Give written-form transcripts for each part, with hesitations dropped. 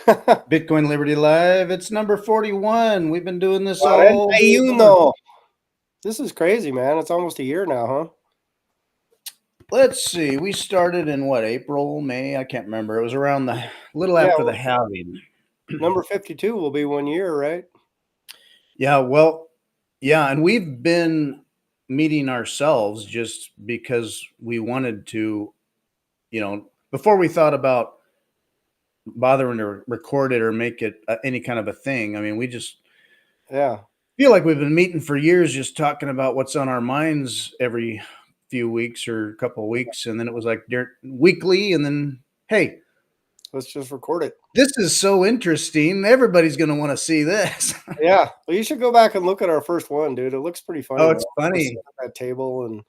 Bitcoin Liberty Live. It's number 41. We've been doing this all day long. 41. This is crazy, man. It's almost a year now, huh? Let's see. We started in what, April, May? I can't remember. It was around the little Yeah, after the well, halving. number 52 will be 1 year, right? Yeah, well, yeah, and we've been meeting ourselves just because we wanted to, before we thought about bothering to record it or make it any kind of a thing. I mean, we just Yeah. feel like we've been meeting for years just talking about what's on our minds every few weeks or a couple of weeks, and then it was like weekly, and then hey, Let's just record it. this is so interesting, everybody's going to want to see this. Yeah. Well, you should go back and look at our first one, dude. It looks pretty funny, Oh, man. it's Just funny. sitting at that table and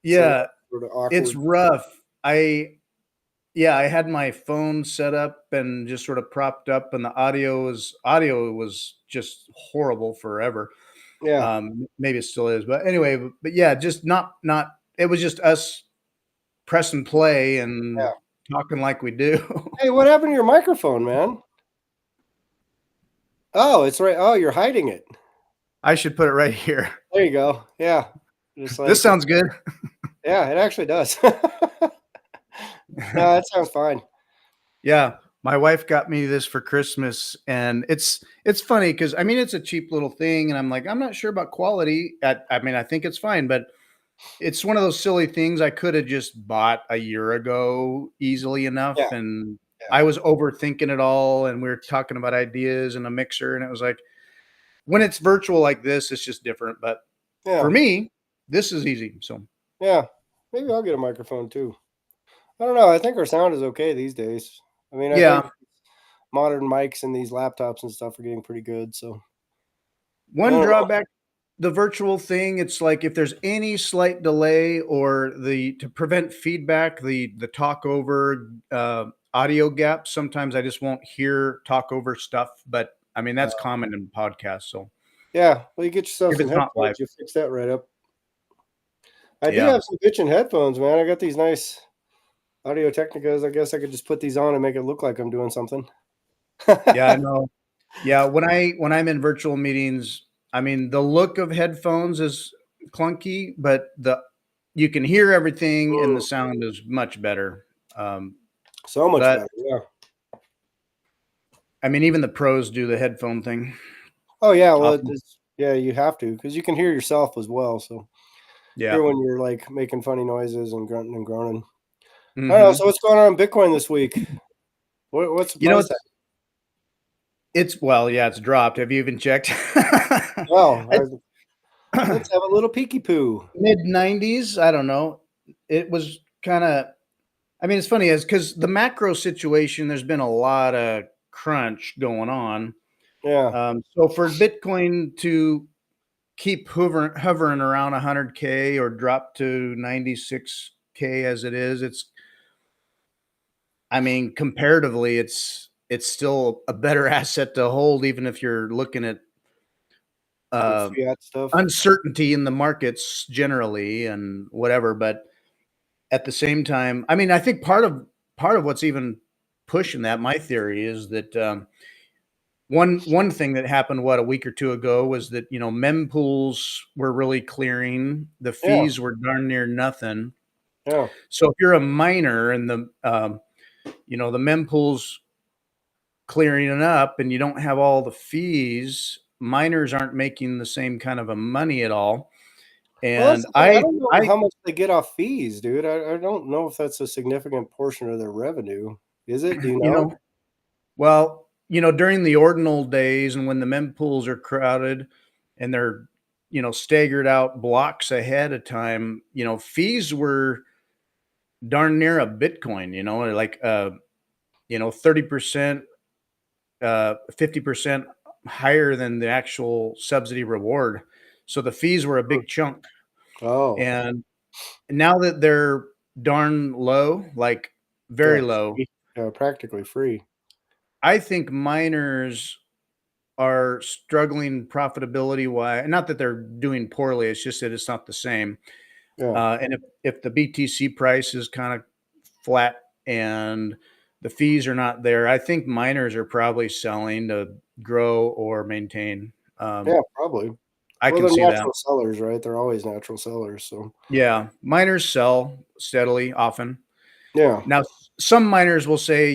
saying Yeah, sort of it's awkward. rough. I had my phone set up and just sort of propped up, and the audio was just horrible forever. Yeah. Maybe it still is, but anyway, but yeah, just not. It was just us pressing play and Yeah. talking like we do. Hey, what happened to your microphone, man? Oh, it's right. Oh, you're hiding it. I should put it right here. There you go. Yeah. Just This like, sounds good. yeah, it actually does. No, that sounds fine. Yeah, my wife got me this for Christmas, and it's funny because I mean it's a cheap little thing, and I'm like I'm not sure about quality. I mean I think it's fine, but it's one of those silly things I could have just bought a year ago easily enough, Yeah. and Yeah. I was overthinking it all, and we were talking about ideas and a mixer, and it was like when it's virtual like this, it's just different. But for Yeah. me, this is easy. So Yeah. Maybe I'll get a microphone too. I don't know. I think our sound is okay these days. I mean, I think yeah, modern mics and these laptops and stuff are getting pretty good. So I one don't know. drawback, the virtual thing, it's like if there's any slight delay or the to prevent feedback, the talk over audio gap, sometimes I just won't hear talk over stuff. But I mean that's common in podcasts. So Yeah. Well, you get yourself if some it's not live, headphones. You fix that right up. I do yeah. have some bitchin' headphones, man. I got these nice Audio Technicas. I guess I could just put these on and make it look like I'm doing something. Yeah, I know. Yeah, when I'm in virtual meetings, I mean the look of headphones is clunky, but the you can hear everything and the Mm, sound is much better. Um, so much but better. Yeah. I mean, even the pros do the headphone thing Oh yeah. Well, often. yeah, you have to because you can hear yourself as well. So Yeah. hear when you're like making funny noises and grunting and groaning. I don't know. So Hmm. what's going on in Bitcoin this week? What's the You know, price at? well, yeah, it's dropped. Have you even checked? Well, let's have a little peeky poo. Mid 90s. I don't know. It was kind of, I mean, it's funny as because the macro situation, there's been a lot of crunch going on. Yeah. So for Bitcoin to keep hovering around 100K or drop to 96K as it is, I mean, comparatively, it's still a better asset to hold, even if you're looking at The uh, fiat stuff. uncertainty in the markets generally and whatever. But at the same time, I mean, I think part of what's even pushing that, my theory is that one thing that happened a week or two ago was that mempools were really clearing, the Yeah. fees were darn near nothing. Yeah. So if you're a miner and the mempools clearing it up and you don't have all the fees, miners aren't making the same kind of a money at all. Well, that's And the thing. I I don't know I how much they get off fees, dude. I don't know if that's a significant portion of their revenue. Is it? Do you you know? know, well, during the ordinal days and when the mempools are crowded and they're staggered out blocks ahead of time, fees were darn near a Bitcoin, like 30%, 50% higher than the actual subsidy reward. So the fees were a Hmm. big chunk. Oh, And now that they're darn low, like very yeah, low, free. Practically free. I think miners are struggling profitability wise. Not that they're doing poorly, it's just that it's not the same. Yeah. And if the BTC price is kind of flat and the fees are not there. I think miners are probably selling to grow or maintain. Yeah, probably. I Well, can they're see that. natural sellers, right? They're always natural sellers. So Yeah, miners sell steadily often. yeah, Now, some miners will say,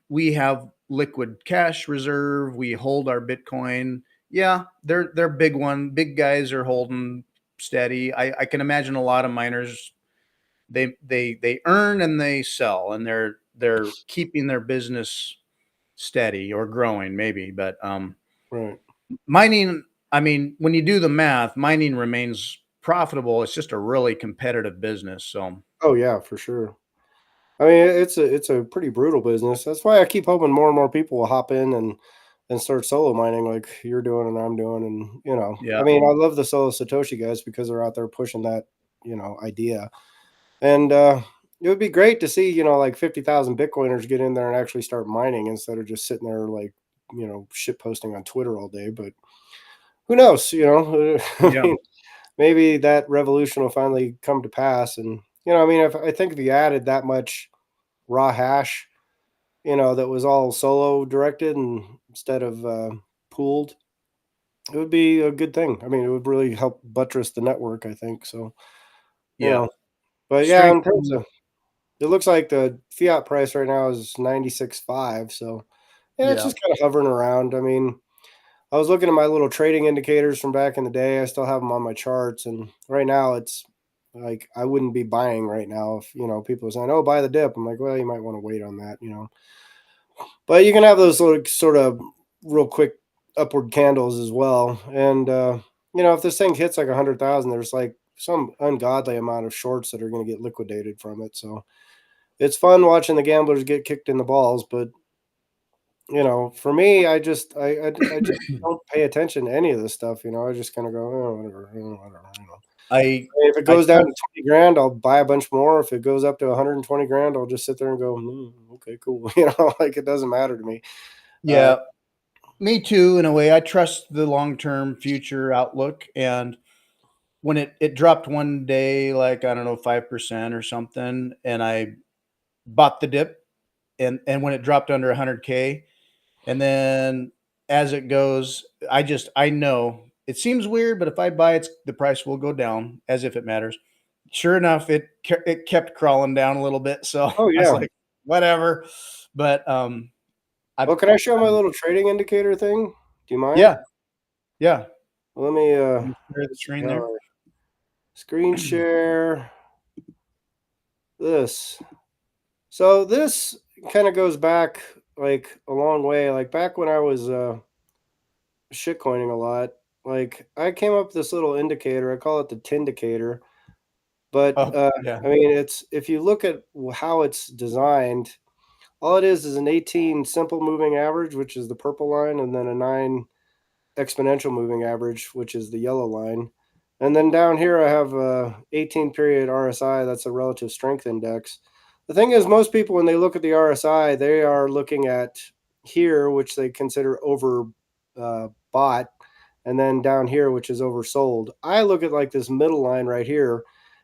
we have liquid cash reserve, we hold our Bitcoin. Yeah, they're big guys are holding steady. I can imagine a lot of miners they earn and they sell, and they're keeping their business steady or growing maybe, but right. mining, I mean, when you do the math, mining remains profitable. It's just a really competitive business. So Oh yeah, for sure. I mean, it's a pretty brutal business. That's why I keep hoping more and more people will hop in and start solo mining like you're doing and I'm doing. And I yeah, mean, I love the solo Satoshi guys because they're out there pushing that idea. And it would be great to see like 50,000 Bitcoiners get in there and actually start mining instead of just sitting there like shit posting on Twitter all day. But who knows? I yeah, mean, maybe that revolution will finally come to pass. And I mean, if I think if you added that much raw hash, that was all solo directed and instead of pooled, it would be a good thing. I mean, it would really help buttress the network, I think. So, you yeah. know, but yeah, in terms Strengthen, of it looks like the fiat price right now is 96.5. So, yeah, it's yeah, just kind of hovering around. I mean, I was looking at my little trading indicators from back in the day. I still have them on my charts, and right now it's like I wouldn't be buying right now if people are saying, "Oh, buy the dip." I'm like, well, you might want to wait on that. But you can have those sort of real quick upward candles as well. And if this thing hits like 100,000, there's like some ungodly amount of shorts that are going to get liquidated from it. So it's fun watching the gamblers get kicked in the balls, but for me, I just don't pay attention to any of this stuff. I just kind of go, oh, whatever, whatever. I If it I goes down to trust, 20 grand, I'll buy a bunch more. If it goes up to 120 grand, I'll just sit there and go, okay, cool. Like it doesn't matter to me. Uh, yeah, me too, in a way. I trust the long-term future outlook, and when it dropped one day, like, I don't know, 5% or something, and I bought the dip, and when it dropped under 100K, and then as it goes, I know it seems weird, but if I buy it, the price will go down as if it matters. Sure enough, it kept crawling down a little bit, so oh I was yeah. like, "Whatever." But, I Well, can I show my little trading indicator thing? Do you mind? yeah, yeah. Let me Can you share the let's see screen how there? I screen share this. So this kind of goes back like a long way. Like back when I was shitcoining a lot, like I came up with this little indicator. I call it the Tindicator. But Oh, yeah. I mean, it's if you look at how it's designed, all it is an 18 simple moving average, which is the purple line, and then a 9 exponential moving average, which is the yellow line. And then down here, I have a 18 period RSI. That's a relative strength index. The thing is, most people, when they look at the RSI, they are looking at here, which they consider over bought, and then down here, which is oversold. I look at like this middle line right here,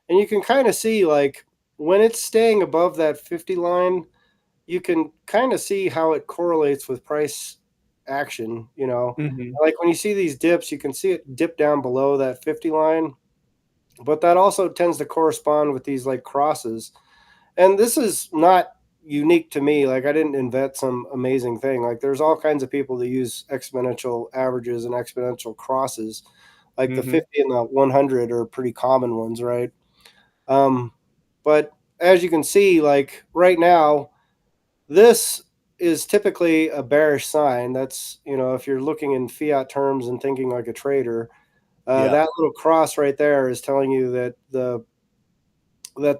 and you can kind of see like when it's staying above that 50 line, you can kind of see how it correlates with price action. Mhm. Like when you see these dips, you can see it dip down below that 50 line, but that also tends to correspond with these like crosses. And this is not unique to me. Like I didn't invent some amazing thing. Like there's all kinds of people that use exponential averages and exponential crosses. Like the Mhm. 50 and the 100 are pretty common ones, right? Um, but as you can see, like right now, this is typically a bearish sign. That's, if you're looking in fiat terms and thinking like a trader, Yeah. that little cross right there is telling you that the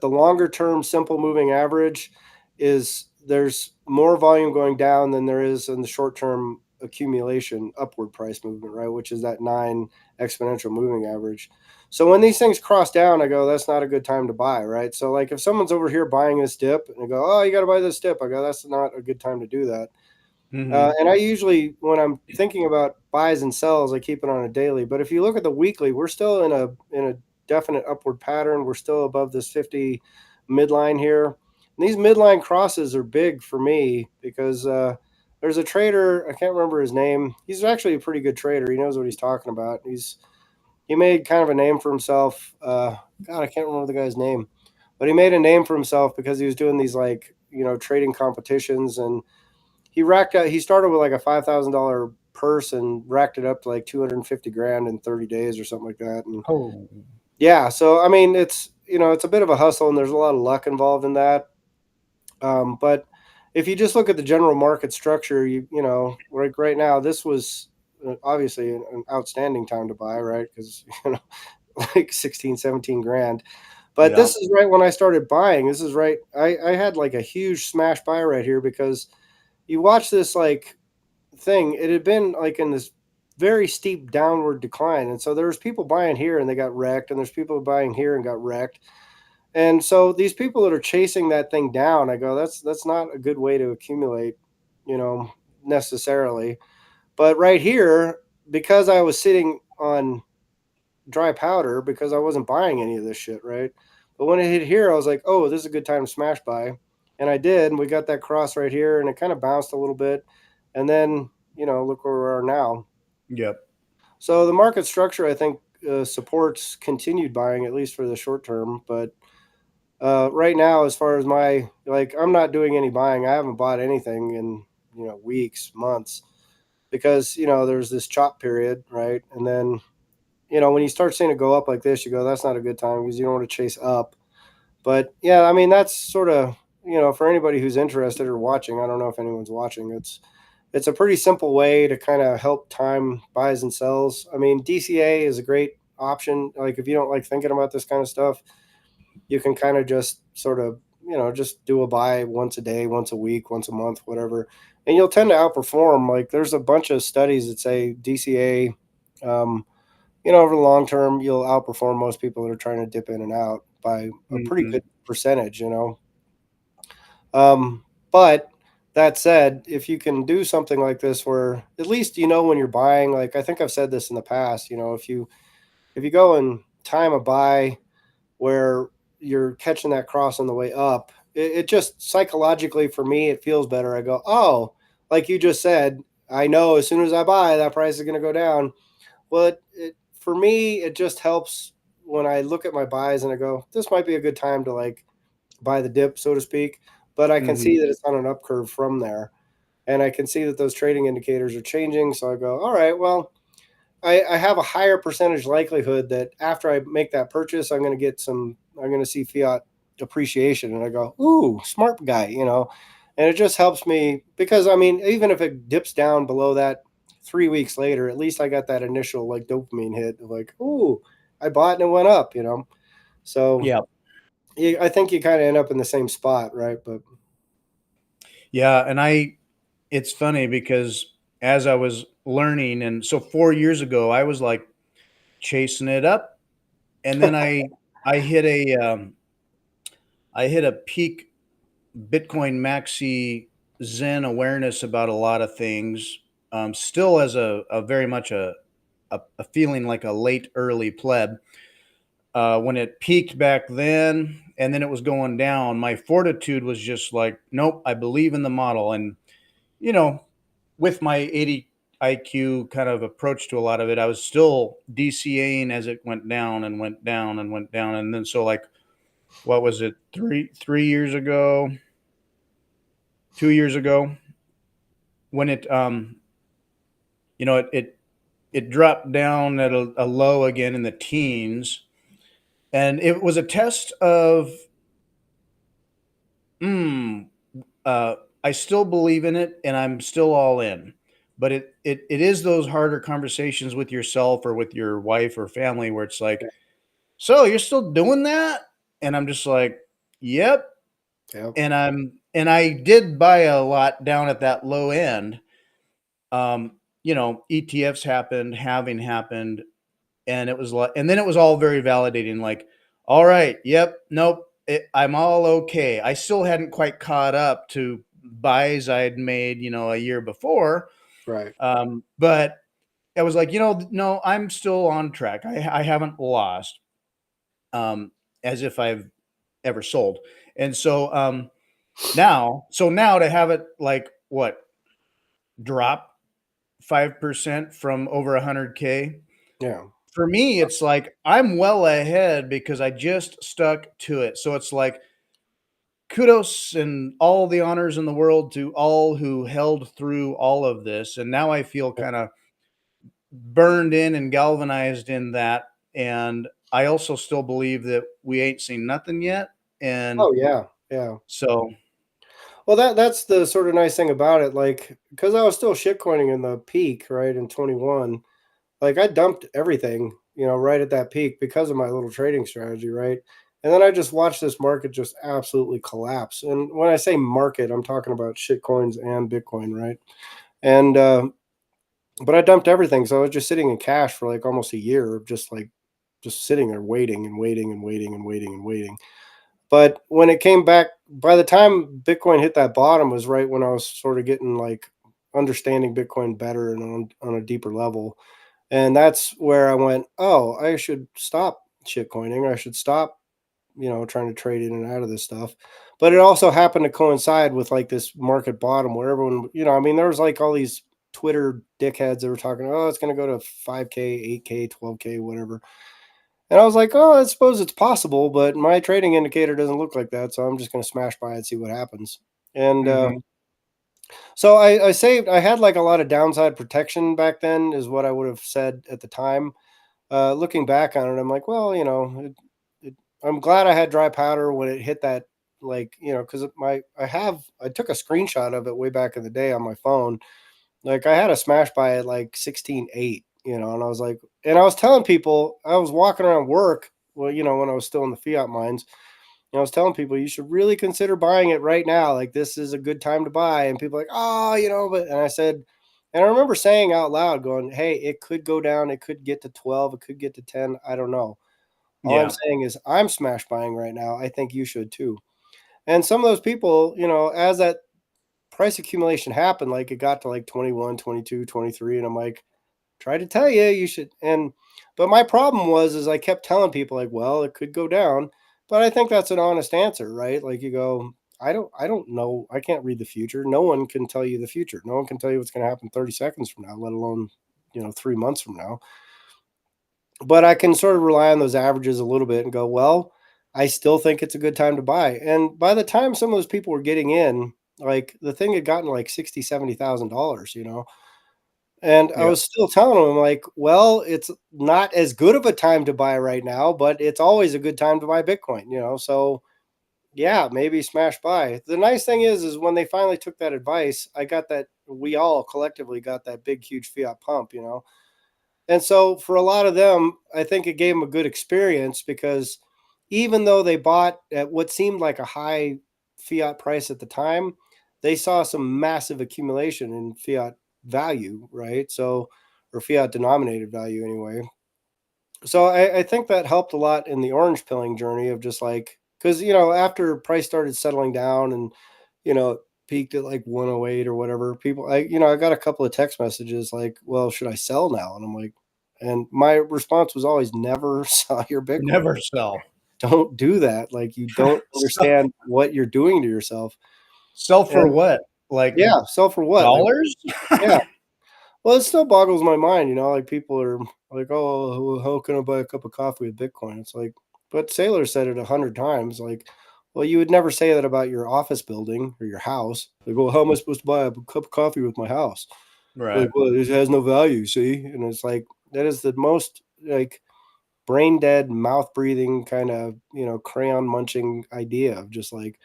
longer term simple moving average is there's more volume going down than there is in the short term accumulation upward price movement, right? Which is that 9 exponential moving average. So when these things cross down, I go, that's not a good time to buy, right? So like if someone's over here buying this dip and I go, oh, you got to buy this dip, I go, that's not a good time to do that. Mhm. And I usually, when I'm thinking about buys and sells, I keep it on a daily. But if you look at the weekly, we're still in a definite upward pattern. We're still above this 50 midline here. And these midline crosses are big for me because there's a trader, I can't remember his name. He's actually a pretty good trader. He knows what he's talking about. He made kind of a name for himself. God, I can't remember the guy's name, but he made a name for himself because he was doing these like trading competitions, and he racked out. He started with like a $5,000 purse and racked it up to like 250 grand in 30 days or something like that. And Oh, yeah, so I mean, it's a bit of a hustle, and there's a lot of luck involved in that. But if you just look at the general market structure, like right now, this was obviously an outstanding time to buy, right? Because like 16, 17 grand. But yeah. this is right when I started buying. This is right. I had like a huge smash buy right here because you watch this like thing. It had been like in this very steep downward decline, and so there was people buying here and they got wrecked, and there's people buying here and got wrecked. And so these people that are chasing that thing down, I go, that's not a good way to accumulate, you know, necessarily. But right here, because I was sitting on dry powder because I wasn't buying any of this shit, right? But when it hit here, I was like, oh, this is a good time to smash buy. And I did. And we got that cross right here, and it kind of bounced a little bit. And then, look where we are now. Yep. So the market structure, I think, supports continued buying, at least for the short term. But right now, as far as I'm not doing any buying. I haven't bought anything in, weeks, months, because, there's this chop period, right? And then when you start seeing it go up like this, you go, that's not a good time because you don't want to chase up. But yeah, I mean, that's sort of, for anybody who's interested or watching, I don't know if anyone's watching, it's a pretty simple way to kind of help time buys and sells. I mean, DCA is a great option. Like if you don't like thinking about this kind of stuff, you can kind of just sort of, just do a buy once a day, once a week, once a month, whatever. And you'll tend to outperform. Like there's a bunch of studies that say DCA, um, over the long term, you'll outperform most people that are trying to dip in and out by a pretty Mhm. good percentage. But that said, if you can do something like this where at least when you're buying, like I think I've said this in the past, if you go and time a buy where you're catching that cross on the way up, it just psychologically for me it feels better. I go, oh, like you just said, I know as soon as I buy that price is going to go down. Well, for me, it just helps when I look at my buys and I go, this might be a good time to like buy the dip, so to speak. But I can see Mhm. that it's on an up curve from there. And I can see that those trading indicators are changing. So I go, all right, well, I have a higher percentage likelihood that after I make that purchase, I'm going to see fiat appreciation. And I go, ooh, smart guy. And it just helps me because, I mean, even if it dips down below that 3 weeks later, at least I got that initial like dopamine hit of like, ooh, I bought and it went up. So Yeah. I think you kind of end up in the same spot, right? But Yeah. And it's funny because as I was learning, and so 4 years ago, I was like chasing it up, and then I hit a peak Bitcoin maxi Zen awareness about a lot of things. Still as a very much a feeling like a late early pleb. When it peaked back then, and then it was going down, my fortitude was just like, nope, I believe in the model. And you know, with my 80 IQ kind of approach to a lot of it, I was still DCAing as it went down and went down and went down. And then so like, what was it, 3 years ago, 2 years ago, when it dropped down at a low again in the teens, and it was a test of, mm, uh, I still believe in it and I'm still all in. But it is those harder conversations with yourself or with your wife or family where it's like, so you're still doing that? And I'm just like, yep. yeah, And I did buy a lot down at that low end. ETFs happened, halving happened, and it was like, and then it was all very validating. Like, all right, yep, nope, I'm all okay. I still hadn't quite caught up to buys I had made, a year before, right. but I was like, no, I'm still on track. I haven't lost, um, as if I've ever sold, and so. So now to have it like what, drop 5% from over 100K. Yeah. For me, it's like I'm well ahead because I just stuck to it. So it's like kudos and all the honors in the world to all who held through all of this. And now I feel kind of burned in and galvanized in that. And I also still believe that we ain't seen nothing yet. And Oh yeah, yeah. so, Well, that's the sort of nice thing about it, like, because I was still shitcoining in the peak, right, in 21. Like, I dumped everything, right at that peak because of my little trading strategy, right? And then I just watched this market just absolutely collapse. And when I say market, I'm talking about shit coins and Bitcoin, right? And but I dumped everything, so I was just sitting in cash for like almost a year of just sitting there waiting and waiting and waiting and waiting and waiting. But when it came back, by the time Bitcoin hit that bottom was right when I was sort of getting like understanding Bitcoin better and on a deeper level. And that's where I went, oh, I should stop shitcoining. I should stop, trying to trade in and out of this stuff. But it also happened to coincide with like this market bottom where everyone, I mean, there was like all these Twitter dickheads that were talking, oh, it's going to go to 5K, 8K, 12K, whatever. And I was like, oh, I suppose it's possible, but my trading indicator doesn't look like that. So I'm just going to smash by and see what happens. And mhm, so I saved, I had like a lot of downside protection back then, is what I would have said at the time. Looking back on it, I'm like, well, I'm glad I had dry powder when it hit that, like, because I took a screenshot of it way back in the day on my phone. Like, I had a smash buy at like 16.8, and I was like, and I was telling people, I was walking around work, well, when I was still in the fiat mines, and I was telling people you should really consider buying it right now. Like, this is a good time to buy. And people are like, oh, but, and I said, and I remember saying out loud, going, hey, it could go down. It could get to 12. It could get to 10. I don't know. All I'm yeah, saying is I'm smash buying right now. I think you should too. And some of those people, as that price accumulation happened, like it got to like 21, 22, 23, and I'm like, try to tell you, you should. And but my problem is I kept telling people like, well, it could go down, but I think that's an honest answer, right? Like, you go, I don't know, I can't read the future. No one can tell you the future. No one can tell you what's going to happen 30 seconds from now, let alone 3 months from now. But I can sort of rely on those averages a little bit and go, well, I still think it's a good time to buy. And by the time some of those people were getting in, like, the thing had gotten like 60, $70,000, and I yeah, was still telling them, like, well, it's not as good of a time to buy right now, but it's always a good time to buy Bitcoin. So yeah, maybe smash buy. The nice thing is when they finally took that advice, we all collectively got that big, huge fiat pump. And so for a lot of them, I think it gave them a good experience, because even though they bought at what seemed like a high fiat price at the time, they saw some massive accumulation in fiat value, right? So, or fiat denominated value anyway. So I think that helped a lot in the orange pilling journey of just like, because, after price started settling down and, peaked at like 108 or whatever, I got a couple of text messages like, well, should I sell now? And I'm like, and my response was always, never sell your Bitcoin. never sell. Don't do that. Like, you don't sell, understand what you're doing to yourself. sell for And what? Like yeah, sell for what? Like, dollars? yeah. Well, it still boggles my mind, like, people are like, "Oh, well, how can I buy a cup of coffee with Bitcoin?" It's like, but Sailor said it 100 times, like, well, you would never say that about your office building or your house. Like, "Well, how am I supposed to buy a cup of coffee with my house?" Right. Like, "Well, it has no value, see?" And it's like, that is the most, like, brain dead, mouth breathing kind of, crayon munching idea of just like,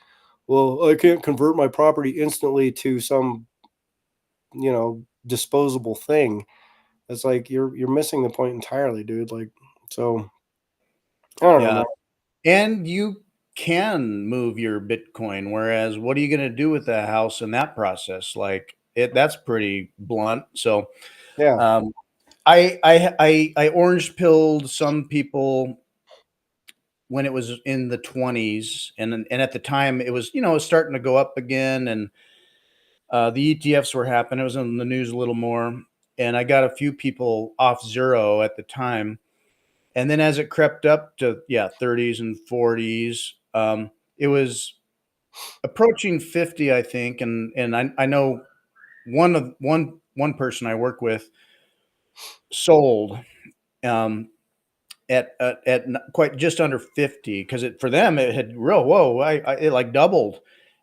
"Well, I can't convert my property instantly to some, disposable thing." It's like you're missing the point entirely, dude. Like, so I don't know, Yeah. man. And you can move your Bitcoin, whereas what are you going to do with the house in that process? Like that's pretty blunt. So, Yeah. um, I orange pilled some people when it was in the 20s, and at the time it was, it was starting to go up again, and the ETFs were happening. It was in the news a little more, and I got a few people off zero at the time. And then as it crept up to 30s and 40s, it was approaching 50, I think, and I know one person I work with sold um, at quite just under 50 because it for them it had real whoa it like doubled,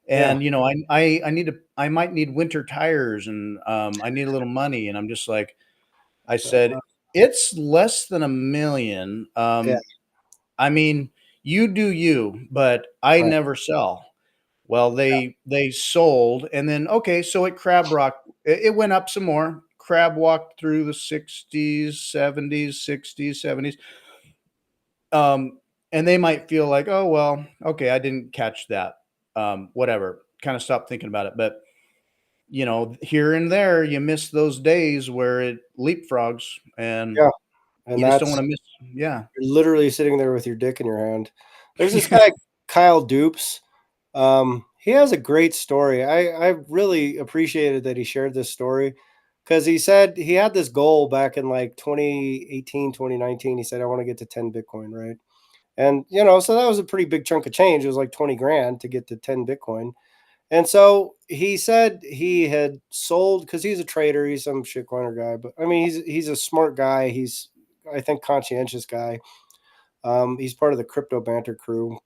Yeah. and you know I might need winter tires, and I need a little money, and I'm just like I said, Uh, it's less than a million. yeah. I mean, you do you, but I Right. never sell. Well, they sold, and then okay, so it crab rock it went up some more. Crab walked through the 60s, 70s, 60s, 70s. And they might feel like, oh well, okay, I didn't catch that. Whatever. Kind of stop thinking about it. But you know, here and there you miss those days where it leapfrogs, and Yeah. And you just don't want that's to miss. Yeah. you're literally sitting there with your dick in your hand. There's this guy, Kyle Dupes. He has a great story. I really appreciated that he shared this story because he said he had this goal back in like 2018, 2019. He said, I want to get to 10 Bitcoin, right? And, so that was a pretty big chunk of change. It was like 20 grand to get to 10 Bitcoin. And so he said he had sold because he's a trader. He's some shitcoiner guy, but I mean, he's a smart guy. He's, I think, conscientious guy. He's part of the crypto banter crew,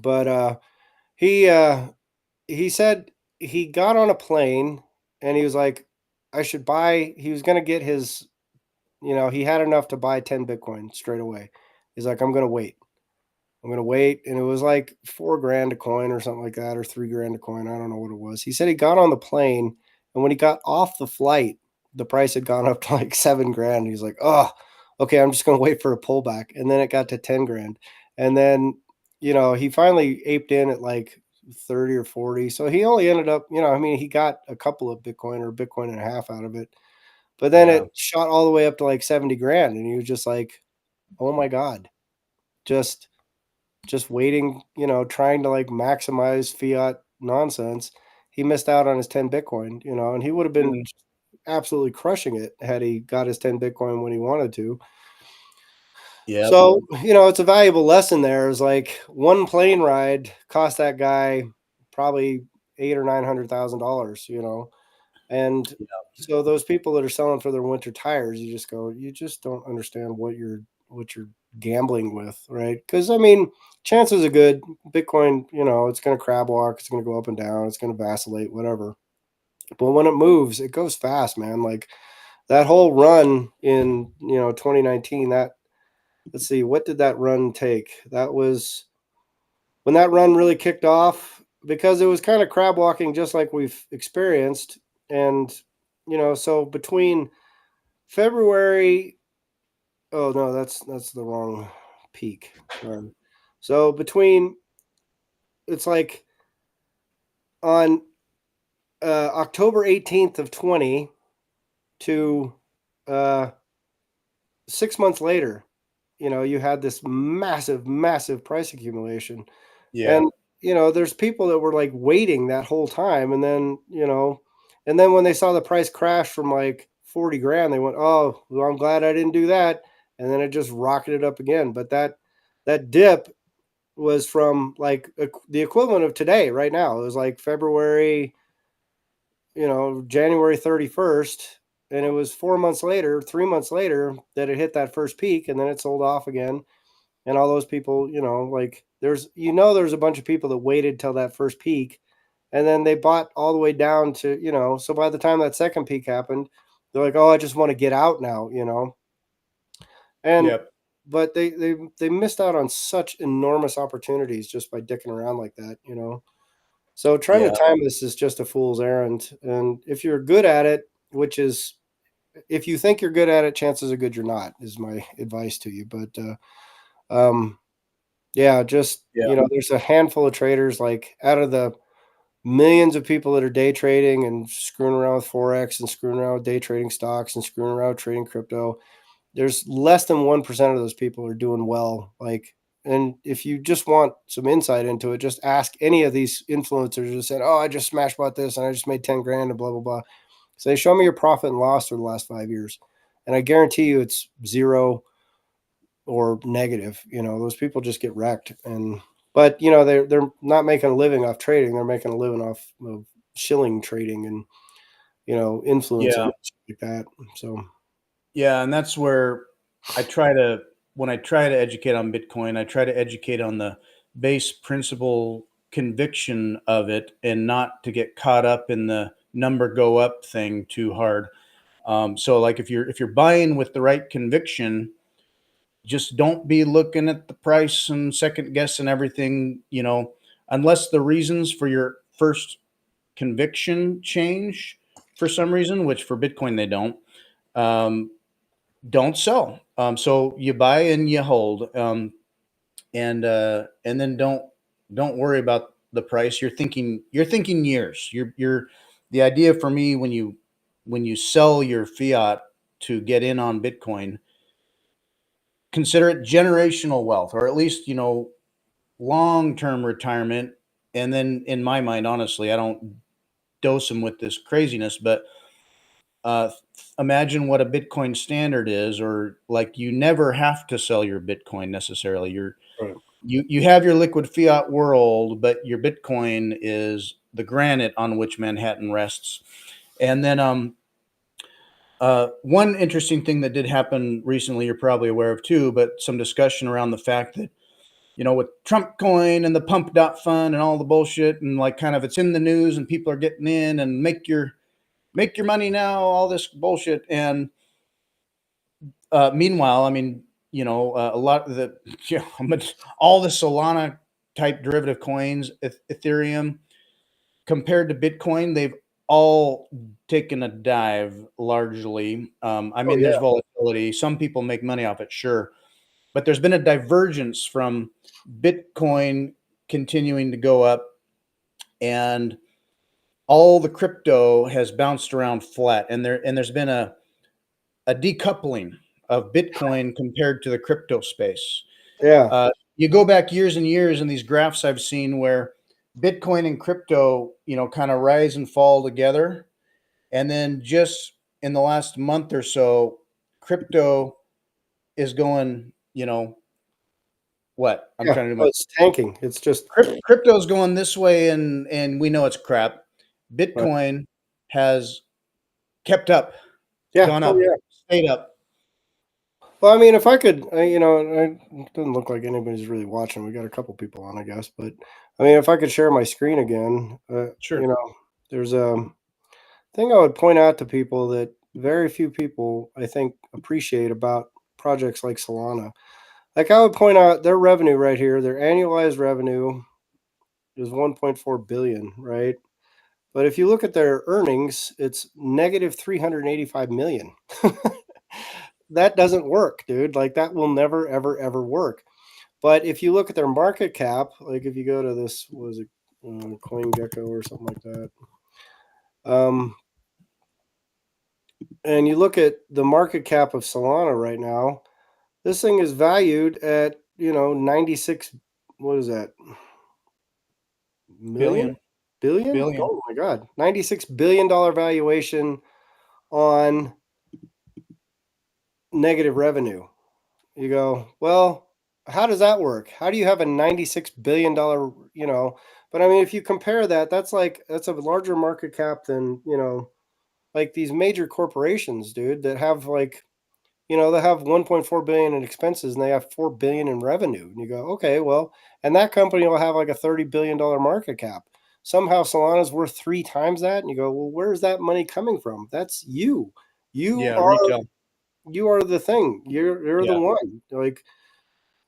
but he uh, he said he got on a plane and he was like, I should buy. He was going to get his, he had enough to buy 10 Bitcoin straight away. He's like, I'm going to wait. I'm going to wait. And it was like 4 grand a coin or something like that, or 3 grand a coin. I don't know what it was. He said he got on the plane, and when he got off the flight, the price had gone up to like 7 grand. He's like, oh, okay, I'm just going to wait for a pullback. And then it got to 10 grand. And then, he finally aped in at like 30 or 40. So he only ended up, I mean, he got a couple of Bitcoin or Bitcoin and a half out of it. But then Yeah. it shot all the way up to like 70 grand. And he was just like, oh my God, just waiting, trying to like maximize fiat nonsense. He missed out on his 10 Bitcoin, and he would have been Mm. absolutely crushing it had he got his 10 Bitcoin when he wanted to. Yep. So, it's a valuable lesson there is like one plane ride cost that guy probably eight or $900,000, and so those people that are selling for their winter tires, you just go, you just don't understand what you're gambling with, right? Because I mean, chances are good Bitcoin, it's going to crab walk, it's going to go up and down, it's going to vacillate, whatever. But when it moves, it goes fast, man. Like that whole run in 2019. That let's see, what did that run take? That was when that run really kicked off because it was kind of crab walking just like we've experienced. And, so between February, oh no, that's the wrong peak. Sorry. So between, it's like on October 18th of 20 to uh, 6 months later, you had this massive, massive price accumulation. Yeah. And, there's people that were like waiting that whole time. And then, and then when they saw the price crash from like 40 grand, they went, oh, well, I'm glad I didn't do that. And then it just rocketed up again. But that dip was from like the equivalent of today right now. It was like February, January 31st. And it was 4 months later, 3 months later that it hit that first peak, and then it sold off again. And all those people, like there's a bunch of people that waited till that first peak, and then they bought all the way down to, so by the time that second peak happened, they're like, oh, I just want to get out now, and Yep. but they missed out on such enormous opportunities just by dicking around like that, so trying to Yeah. time this is just a fool's errand. And if you're good at it, which is, if you think you're good at it, chances are good you're not, is my advice to you. But yeah, just, Yeah. there's a handful of traders, like out of the millions of people that are day trading and screwing around with Forex and screwing around with day trading stocks and screwing around with trading crypto. There's less than 1% of those people are doing well. Like, and if you just want some insight into it, just ask any of these influencers who said, oh, I just smash bought this and I just made 10 grand and blah, blah, blah. Say, show me your profit and loss for the last 5 years. And I guarantee you it's zero or negative. Those people just get wrecked. And But they're not making a living off trading. They're making a living off of shilling trading and influencing Yeah. like that. So Yeah, and that's where I try to when I try to educate on Bitcoin, I try to educate on the base principle conviction of it and not to get caught up in the number go up thing too hard. So like if you're buying with the right conviction, just don't be looking at the price and second guessing everything, unless the reasons for your first conviction change for some reason, which for Bitcoin they don't. Um, don't sell. So you buy and you hold, and then don't worry about the price. You're thinking years. You're the idea for me when you sell your fiat to get in on Bitcoin, consider it generational wealth, or at least long term retirement. And then in my mind, honestly, I don't dose them with this craziness, but uh, imagine what a Bitcoin standard is, or like you never have to sell your Bitcoin necessarily. right. You have your liquid fiat world, but your Bitcoin is the granite on which Manhattan rests. And then one interesting thing that did happen recently, you're probably aware of too, but some discussion around the fact that with Trump coin and the pump.fund and all the bullshit, and like kind of it's in the news and people are getting in and make your money now, all this bullshit. And meanwhile, I mean, a lot of the, all the Solana type derivative coins, Ethereum, compared to Bitcoin, they've all taken a dive largely. I Oh mean, there's yeah, volatility. Some people make money off it, sure. But there's been a divergence from Bitcoin continuing to go up, and all the crypto has bounced around flat. And there's been a decoupling of Bitcoin compared to the crypto space. yeah, You go back years and years, and these graphs I've seen where Bitcoin and crypto, kind of rise and fall together. And then just in the last month or so, crypto is going, what? I'm yeah. trying to do Oh, my it's tanking. It's just crypto's going this way, and we know it's crap. right. Bitcoin has kept up, Yeah. gone Oh up, yeah. stayed up. Well, I mean, if I could, it doesn't look like anybody's really watching. We got a couple people on, I guess, but I mean, if I could share my screen again, Sure. there's a thing I would point out to people that very few people, I think, appreciate about projects like Solana. Like I would point out their revenue right here, their annualized revenue is 1.4 billion, right? But if you look at their earnings, it's negative 385 million. That doesn't work, dude. Like that will never, ever, ever work. But if you look at their market cap, like if you go to this, what was it, CoinGecko or something like that, um, and you look at the market cap of Solana right now, this thing is valued at 96. What is that? Million? Billion. Billion? Billion. Oh my God. $96 billion valuation on negative revenue. You go, well, how does that work? How do you have a $96 billion, but I mean, if you compare that, that's a larger market cap than, like these major corporations, dude, that have like, they have 1.4 billion in expenses and they have 4 billion in revenue. And you go, okay, well, and that company will have like a $30 billion market cap. Somehow Solana's worth 3 times that. And you go, well, where's that money coming from? That's you. You Yeah, are retail. you are the thing. You're the Yeah. one. Like,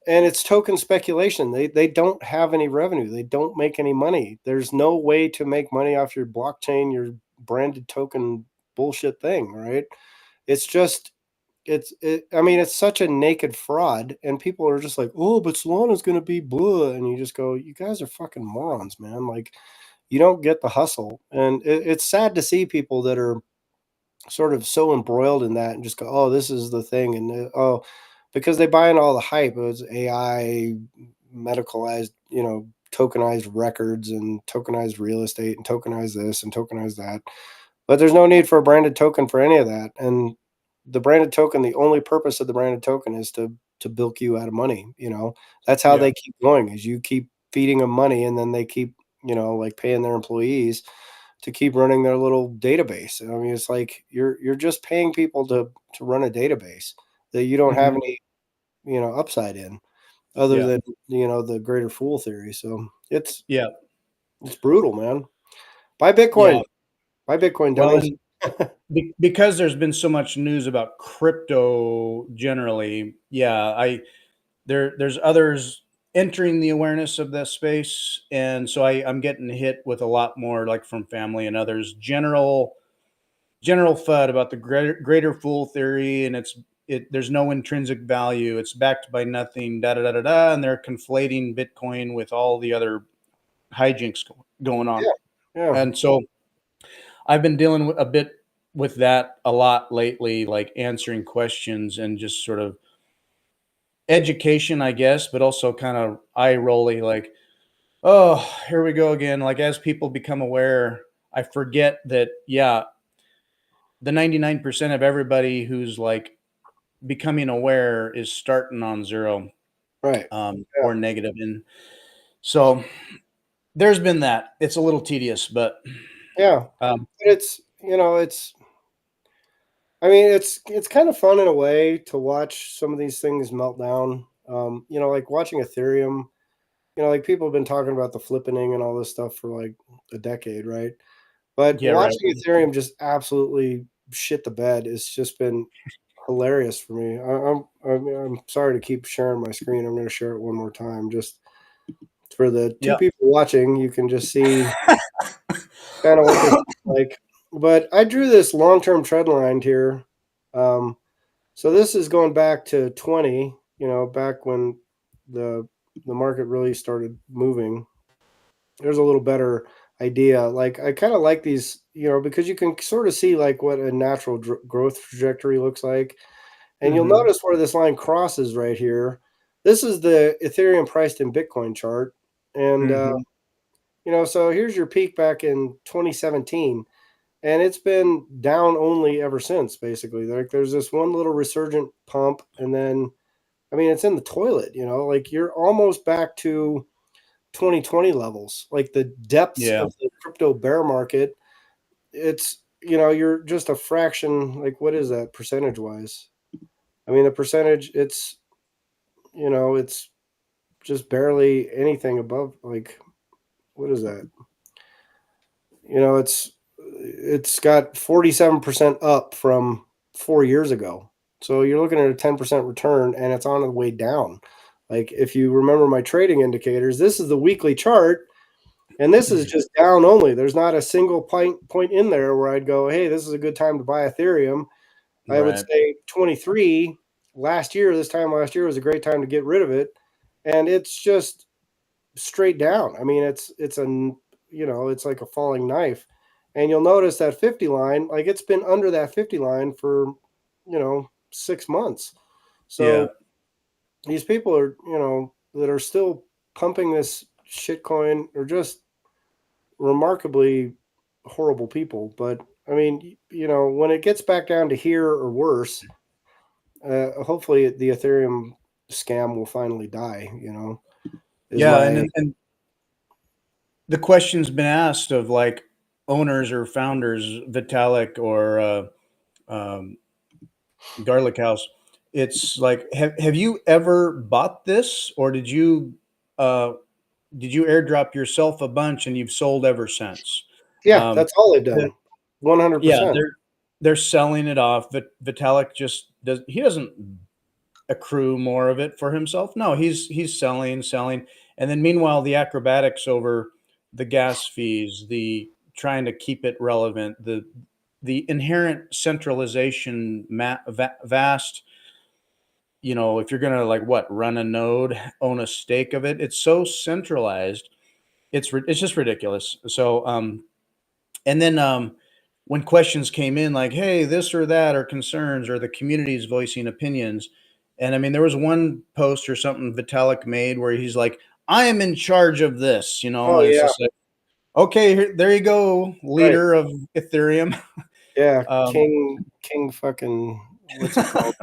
and it's token speculation. They don't have any revenue. They don't make any money. There's no way to make money off your blockchain, your branded token bullshit thing, right? It's just I mean, it's such a naked fraud, and people are just like, oh, but Solana's going to be blah, and you just go, you guys are fucking morons, man. Like, you don't get the hustle, and it's sad to see people that are sort of so embroiled in that and just go, oh, this is the thing, and oh, because they buy in all the hype. It was AI, medicalized, tokenized records and tokenized real estate and tokenized this and tokenized that. But there's no need for a branded token for any of that. And the branded token, the only purpose of the branded token is to bilk you out of money. That's how Yeah. they keep going, is you keep feeding them money, and then they keep, like paying their employees to keep running their little database. I mean, it's like you're just paying people to run a database that you don't have Mhm. any, upside in, other Yeah. than, the greater fool theory. So Yeah. it's brutal, man. Buy Yeah. Bitcoin. Buy Bitcoin, Well, dummies. and because there's been so much news about crypto generally, yeah, there's others entering the awareness of this space, and so I'm getting hit with a lot more, like from family and others, general FUD about the greater fool theory, and there's no intrinsic value. It's backed by nothing, da da da da da, and they're conflating Bitcoin with all the other hijinks going on. Yeah. Yeah. And so I've been dealing with a bit with that a lot lately, like answering questions and just sort of education, I guess, but also kind of eye rolly, like, oh, here we go again. Like as people become aware, I forget that, yeah, the 99% of everybody who's like becoming aware is starting on zero, Right. Yeah. or negative. And so there's been that. It's a little tedious, but Yeah. um, But I mean, it's kind of fun in a way to watch some of these things melt down. Like watching Ethereum. Like people have been talking about the flippening and all this stuff for like a decade, right? But yeah, right. watching Ethereum just absolutely shit the bed has just been hilarious for me. I'm sorry to keep sharing my screen. I'm going to share it one more time, just for the two Yeah. people watching. You can just see kind of what this is like. But I drew this long-term trend line here. Um, so this is going back to 20. Back when the the market really started moving. There's a little better idea. Like I kind of like these, because you can sort of see like what a natural growth trajectory looks like. And you'll Hmm. notice where this line crosses right here. This is the Ethereum priced in Bitcoin chart. And, Hmm. so here's your peak back in 2017. And it's been down only ever since, basically. Like there's this one little resurgent pump. And then, I mean, it's in the toilet, like you're almost back to 2020 levels, like the depths Yeah. of the crypto bear market. It's, you're just a fraction. Like, what is that percentage wise? I mean, the percentage, it's just barely anything above, like, what is that? It's got 47% up from 4 years ago. So you're looking at a 10% return, and it's on the way down. Like, if you remember my trading indicators, this is the weekly chart. And this is just down only. There's not a single point in there where I'd go, hey, this is a good time to buy Ethereum. I would Right. say 23 last year, this time last year was a great time to get rid of it. And it's just straight down. I mean, it's like a falling knife. And you'll notice that 50 line, like it's been under that 50 line for, 6 months. Yeah. So these people are, that are still pumping this shitcoin are just remarkably horrible people. But I mean, when it gets back down to here or worse, hopefully the Ethereum scam will finally die. Is Yeah. my And the question's been asked of like owners or founders, Vitalik or um, Garlic House. It's like, have you ever bought this, or uh, did you airdrop yourself a bunch and you've sold ever since? yeah, Um, that's all they've the, done. One hundred yeah, percent. they're selling it off. Vitalik just doesn't accrue more of it for himself. No, he's selling, and then meanwhile the acrobatics over the gas fees, the trying to keep it relevant, the inherent centralization, vast. If you're gonna like what run a node, own a stake of it, it's so centralized. It's just ridiculous. So and then when questions came in like, hey, this or that, or concerns, or the community's voicing opinions. And I mean, there was one post or something Vitalik made where he's like, I am in charge of this, Oh and it's yeah, just like, okay, there you go, right. leader of Ethereum. Yeah, um, King fucking what's he called?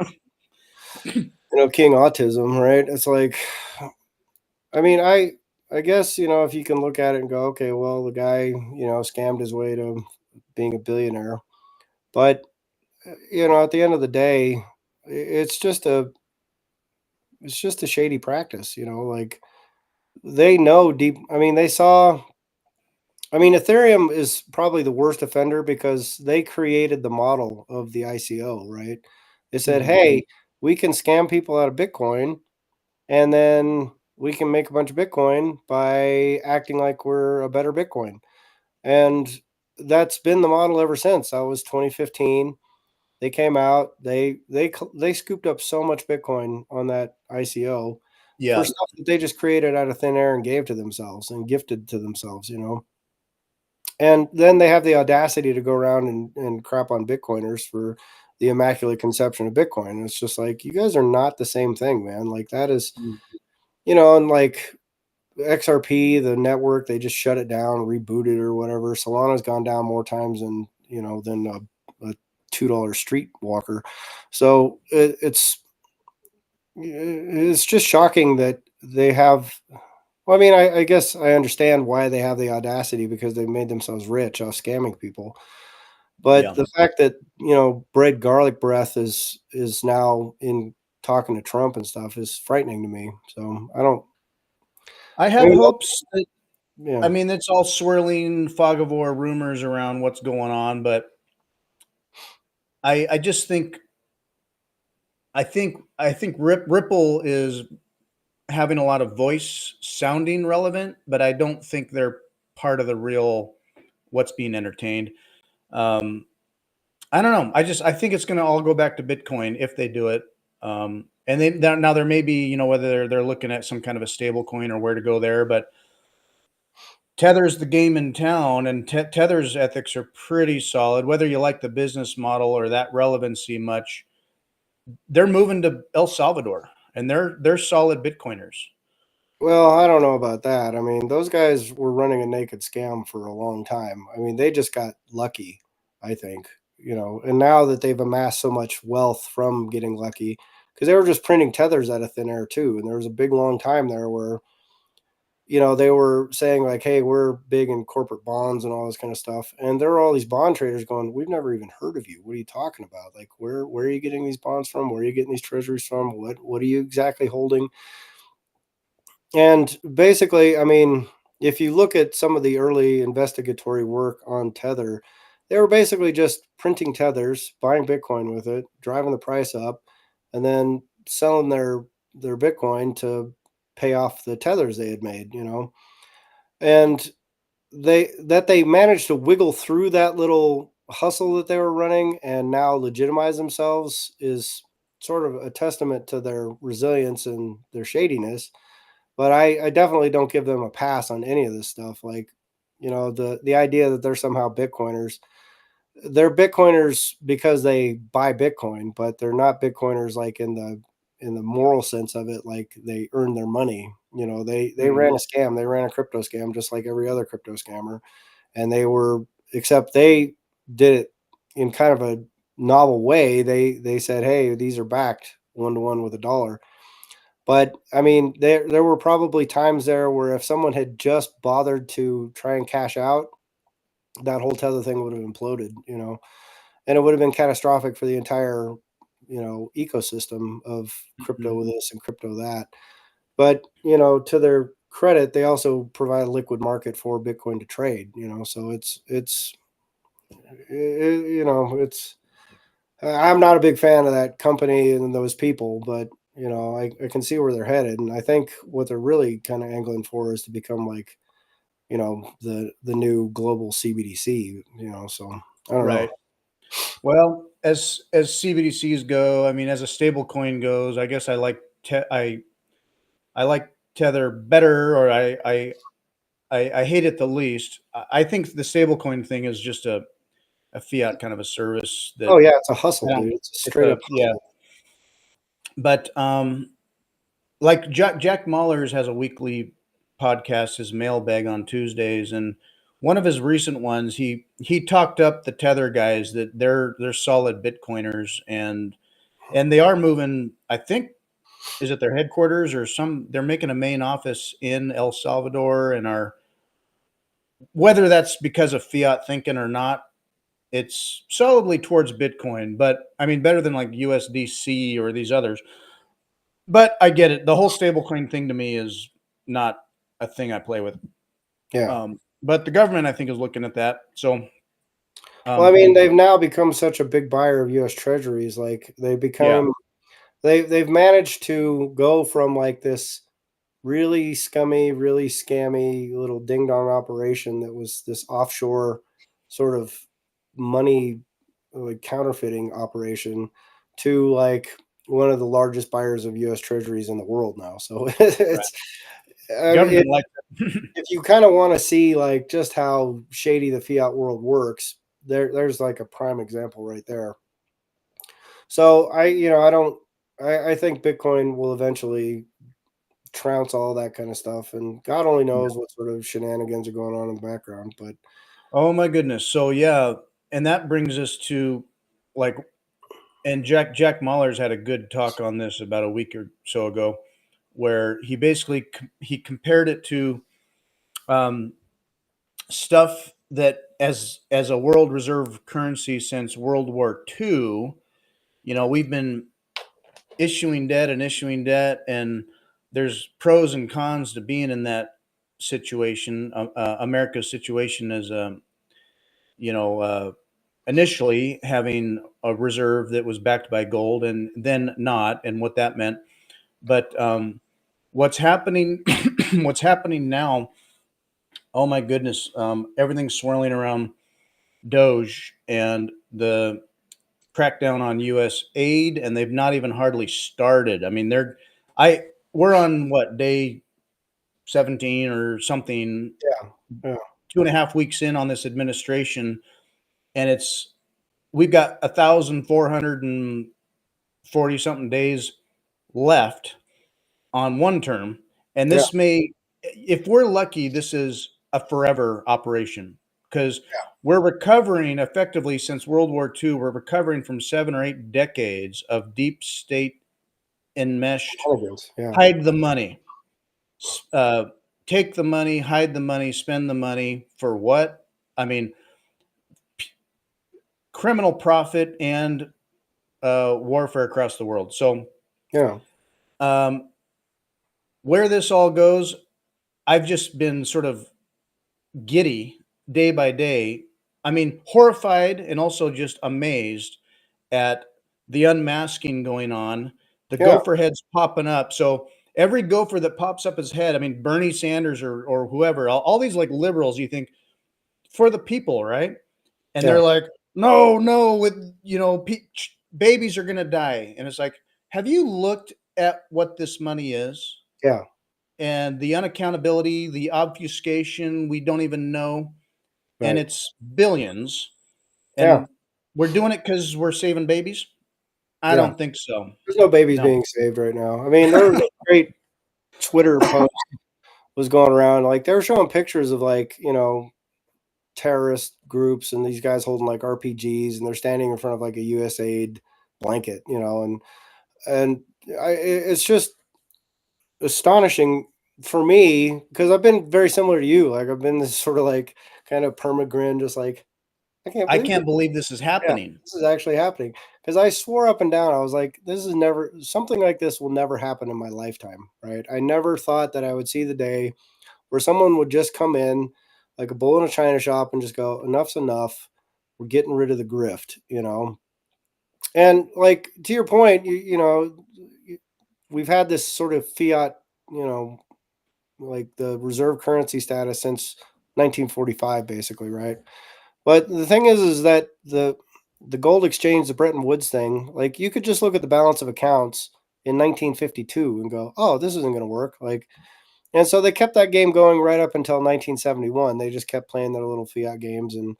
King autism, right? It's like, I mean, I guess, you know, if you can look at it and go, okay, well, the guy, you know, scammed his way to being a billionaire. But, you know, at the end of the day, it's just a shady practice, you know, like they know deep. I mean, they saw, I mean, Ethereum is probably the worst offender because they created the model of the ICO, right? They said, Mhm. hey, we can scam people out of Bitcoin and then we can make a bunch of Bitcoin by acting like we're a better Bitcoin. And that's been the model ever since. That was 2015. They came out, they scooped up so much Bitcoin on that ICO for Yeah. stuff that they just created out of thin air and gave to themselves and gifted to themselves, you know. And then they have the audacity to go around and crap on Bitcoiners for the immaculate conception of Bitcoin. And it's just like, you guys are not the same thing, man. Like that is, Mm. you know, and like XRP, the network, they just shut it down, rebooted or whatever. Solana's gone down more times than, you know, than a $2 street walker. So it's just shocking that they have. Well, I mean, I guess I understand why they have the audacity because they made themselves rich off scamming people. But Yeah. the fact that, you know, Bread Garlic Breath is now in talking to Trump and stuff is frightening to me. So I don't. I I have mean, hopes that, I yeah. mean, it's all swirling fog of war rumors around what's going on, but I just think I think Ripple is having a lot of voice sounding relevant, but I don't think they're part of the real what's being entertained. Um, I don't know. I think it's going to all go back to Bitcoin if they do it. And then now there may be, whether they're looking at some kind of a stable coin or where to go there, but Tether's the game in town, and Tether's ethics are pretty solid. Whether you like the business model or that relevancy much, they're moving to El Salvador, and they're solid Bitcoiners. Well, I don't know about that. I mean, those guys were running a naked scam for a long time. I mean, they just got lucky, I think, you know, and now that they've amassed so much wealth from getting lucky, because they were just printing tethers out of thin air too. And there was a big long time there where, you know, they were saying like, hey, we're big in corporate bonds and all this kind of stuff. And there were all these bond traders going, we've never even heard of you. What are you talking about? Like, where are you getting these bonds from? Where are you getting these treasuries from? What are you exactly holding? And basically, I mean, if you look at some of the early investigatory work on Tether, they were basically just printing tethers, buying Bitcoin with it, driving the price up, and then selling their Bitcoin to pay off the tethers they had made, you know. And they managed to wiggle through that little hustle that they were running and now legitimize themselves is sort of a testament to their resilience and their shadiness. But I definitely don't give them a pass on any of this stuff. Like, you know, the idea that they're somehow Bitcoiners. They're Bitcoiners because they buy Bitcoin, but they're not Bitcoiners like in the moral sense of it, like they earn their money. You know, they Mhm. ran a scam, they ran a crypto scam just like every other crypto scammer. And they were except they did it in kind of a novel way. They said, hey, these are backed 1 to 1 with a dollar. But I mean, there were probably times there where if someone had just bothered to try and cash out, that whole tether thing would have imploded, you know, and it would have been catastrophic for the entire, you know, ecosystem of Mhm. crypto this and crypto that. But you know, to their credit, they also provide a liquid market for Bitcoin to trade, you know, so you know, it's I'm not a big fan of that company and those people, but you know, I can see where they're headed, and I think what they're really kind of angling for is to become like, you know, the new global CBDC. You know, so I don't know. Right. Well, as CBDCs go, I mean, as a stable coin goes, I guess I like Tether better, or I hate it the least. I think the stablecoin thing is just a fiat kind of a service that Oh yeah, it's a I hustle, don't. dude. It's a It's straight a up yeah, hustle. but like Jack Mahler's has a weekly podcast, his mailbag on Tuesdays, and one of his recent ones, he talked up the Tether guys that they're solid Bitcoiners, and they are moving. I think is it their headquarters or they're making a main office in El Salvador and whether that's because of fiat thinking or not, it's solidly towards Bitcoin, but I mean, better than like USDC or these others. But I get it. The whole stablecoin thing to me is not a thing I play with. Yeah. But the government, I think, is looking at that. So, Well, I um, mean, they've now become such a big buyer of U.S. Treasuries. Like yeah, they've managed to go from like this really scummy, really scammy little ding dong operation that was this offshore sort of money like counterfeiting operation to like one of the largest buyers of U.S. Treasuries in the world now. So right. it's I mean, Government like that. if you kind of want to see like just how shady the fiat world works, there's like a prime example right there. So I don't, I think Bitcoin will eventually trounce all that kind of stuff, and God only Yeah. knows what sort of shenanigans are going on in the background. But Oh my goodness. So yeah, and that brings us to like, and Jack Mahler's had a good talk on this about a week or so ago, where he basically he compared it to um, stuff that as a world reserve currency since World War II. You know, we've been issuing debt, and there's pros and cons to being in that situation. America's situation is, you know, initially having a reserve that was backed by gold, and then not, and what that meant. But what's happening, what's happening now? Oh my goodness, everything's swirling around Doge and the crackdown on U.S. aid, and they've not even hardly started. I mean, I we're on what day 17 or something, yeah, yeah, 2.5 weeks in on this administration, and we've got 1,440 something days left on one term, and yeah, this may, if we're lucky, this is a forever operation because we're recovering effectively since World War II. We're recovering from 7 or 8 decades of deep state enmeshed, shenanigans, yeah, hide the money, uh, take the money, hide the money, spend the money for what? I mean, criminal profit and warfare across the world. So, yeah, um, where this all goes, I've just been sort of giddy day by day. I mean, horrified and also just amazed at the unmasking going on, the yeah, gopher heads popping up. So every gopher that pops up his head, I mean, Bernie Sanders or whoever, all these like liberals, you think for the people, right? And yeah, they're like, no, no, with, you know, babies are going to die. And it's like, have you looked at what this money is? yeah, And the unaccountability, the obfuscation, we don't even know. And right, it's billions. yeah, And we're doing it because we're saving babies? I yeah. don't think so. There's no babies No. being saved right now. I mean, there was a great Twitter post was going around, like they were showing pictures of like terrorist groups and these guys holding like RPGs and they're standing in front of like a USAID blanket, and it's just astonishing for me because I've been very similar to you. Like I've been this sort of like kind of permagrin, just like I can't I believe this. can't believe this is Yeah, happening. this is actually happening because I swore up and down. I was like, this is never something like this will never happen in my lifetime. Right? I never thought that I would see the day where someone would just come in like a bull in a china shop and just go, enough's enough. We're getting rid of the grift. And like to your point, we've had this sort of fiat, you know, like the reserve currency status since 1945, basically, right? But the thing is that the gold exchange, the Bretton Woods thing, like you could just look at the balance of accounts in 1952 and go, oh, this isn't going to work. Like, and so they kept that game going right up until 1971. They just kept playing their little fiat games and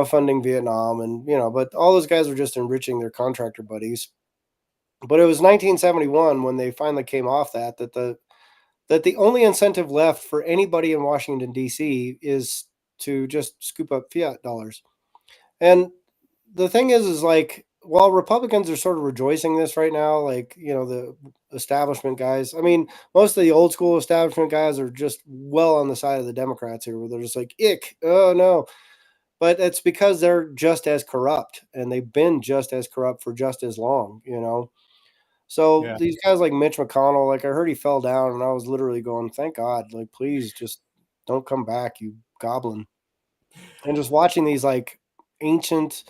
funding Vietnam and but all those guys were just enriching their contractor buddies. But it was 1971 when they finally came off that the only incentive left for anybody in Washington D.C. is to just scoop up fiat dollars. And the thing is like while Republicans are sort of rejoicing this right now, like, the establishment guys, I mean, most of the old school establishment guys are just well on the side of the Democrats here, where they're just like, ick, oh no. But it's because they're just as corrupt, and they've been just as corrupt for just as long. So Yeah. these guys like Mitch McConnell, like I heard he fell down, and I was literally going, thank God, like please just don't come back, you goblin. And just watching these like ancient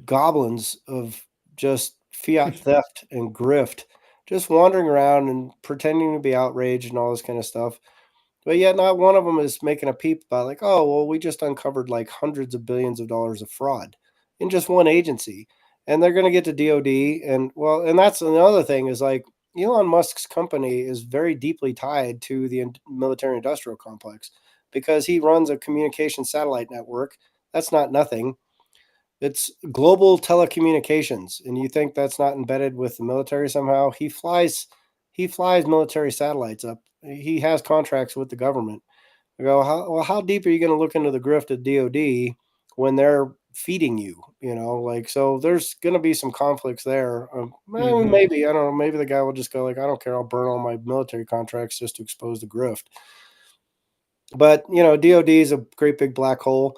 goblins of just fiat theft and grift, just wandering around and pretending to be outraged and all this kind of stuff. But yet, not one of them is making a peep about, like, oh, well, we just uncovered like hundreds of billions of dollars of fraud in just one agency. And they're going to get to DOD. And well, and that's another thing is like Elon Musk's company is very deeply tied to the military industrial complex because he runs a communication satellite network. That's not nothing. It's global telecommunications, and you think that's not embedded with the military somehow? He flies military satellites up. He has contracts with the government. I go, how deep are you going to look into the grift of DoD when they're feeding you? Like, so there's going to be some conflicts there. Well, Hmm. maybe, I don't know. Maybe the guy will just go like, I don't care. I'll burn all my military contracts just to expose the grift. But DoD is a great big black hole.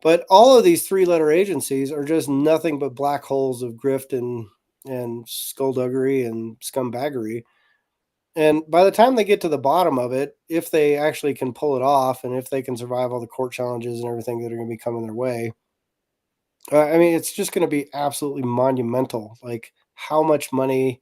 But all of these three-letter agencies are just nothing but black holes of grift and skullduggery and scumbaggery. And by the time they get to the bottom of it, if they actually can pull it off, and if they can survive all the court challenges and everything that are going to be coming their way, I mean, it's just going to be absolutely monumental. Like how much money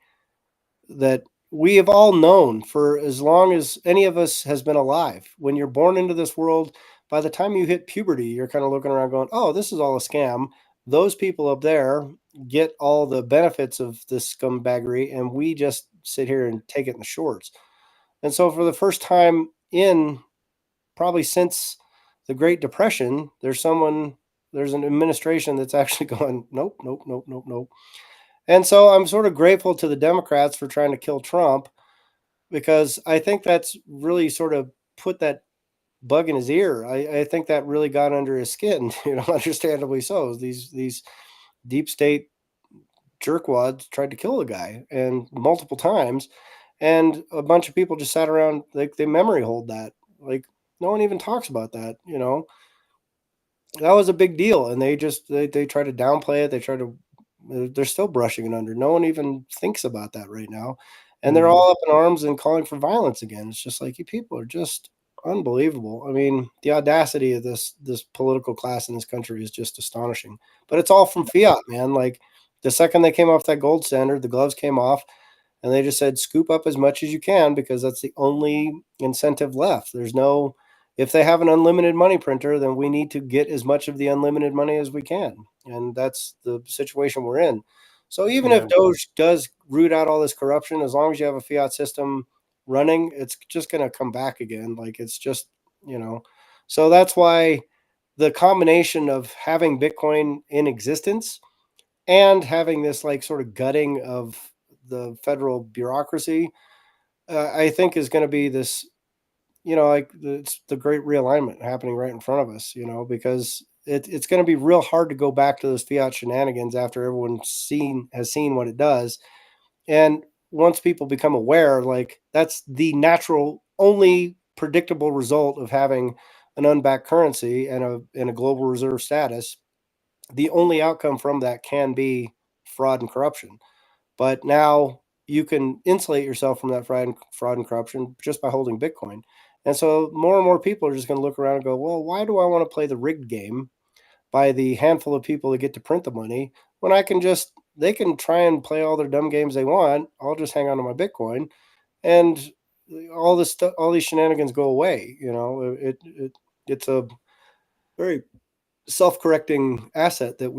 that we have all known for as long as any of us has been alive. When you're born into this world, by the time you hit puberty, you're kind of looking around going, oh, this is all a scam. Those people up there get all the benefits of this scumbaggery, and we just sit here and take it in the shorts. And so, for the first time in probably since the Great Depression, there's an administration that's actually going, nope, nope, nope, nope, nope. And so I'm sort of grateful to the Democrats for trying to kill Trump because I think that's really sort of put that bug in his ear. I think that really got under his skin, understandably so. These deep state jerkwads tried to kill the guy and multiple times, and a bunch of people just sat around like they memory hold that. Like no one even talks about that. That was a big deal, and they try to downplay it. They're still brushing it under. No one even thinks about that right now, and they're Hmm. all up in arms and calling for violence again. It's just like you people are just unbelievable. I mean, the audacity of this political class in this country is just astonishing. But it's all from fiat, man. Like the second they came off that gold standard, the gloves came off, and they just said scoop up as much as you can because that's the only incentive left. There's no If they have an unlimited money printer, then we need to get as much of the unlimited money as we can. And that's the situation we're in. So even if Yeah. Doge does root out all this corruption, as long as you have a fiat system running, it's just going to come back again. Like it's just, you know, so that's why the combination of having Bitcoin in existence and having this like sort of gutting of the federal bureaucracy, I think is going to be this, like it's the great realignment happening right in front of us, because it's going to be real hard to go back to those fiat shenanigans after everyone has seen what it does. And once people become aware, like that's the natural, only predictable result of having an unbacked currency and a global reserve status. The only outcome from that can be fraud and corruption. But now you can insulate yourself from that fraud and corruption just by holding Bitcoin. And so more and more people are just going to look around and go, well, why do I want to play the rigged game by the handful of people that get to print the money when they can try and play all their dumb games they want. I'll just hang on to my Bitcoin, and all this stuff, all these shenanigans go away. It's a very self-correcting asset that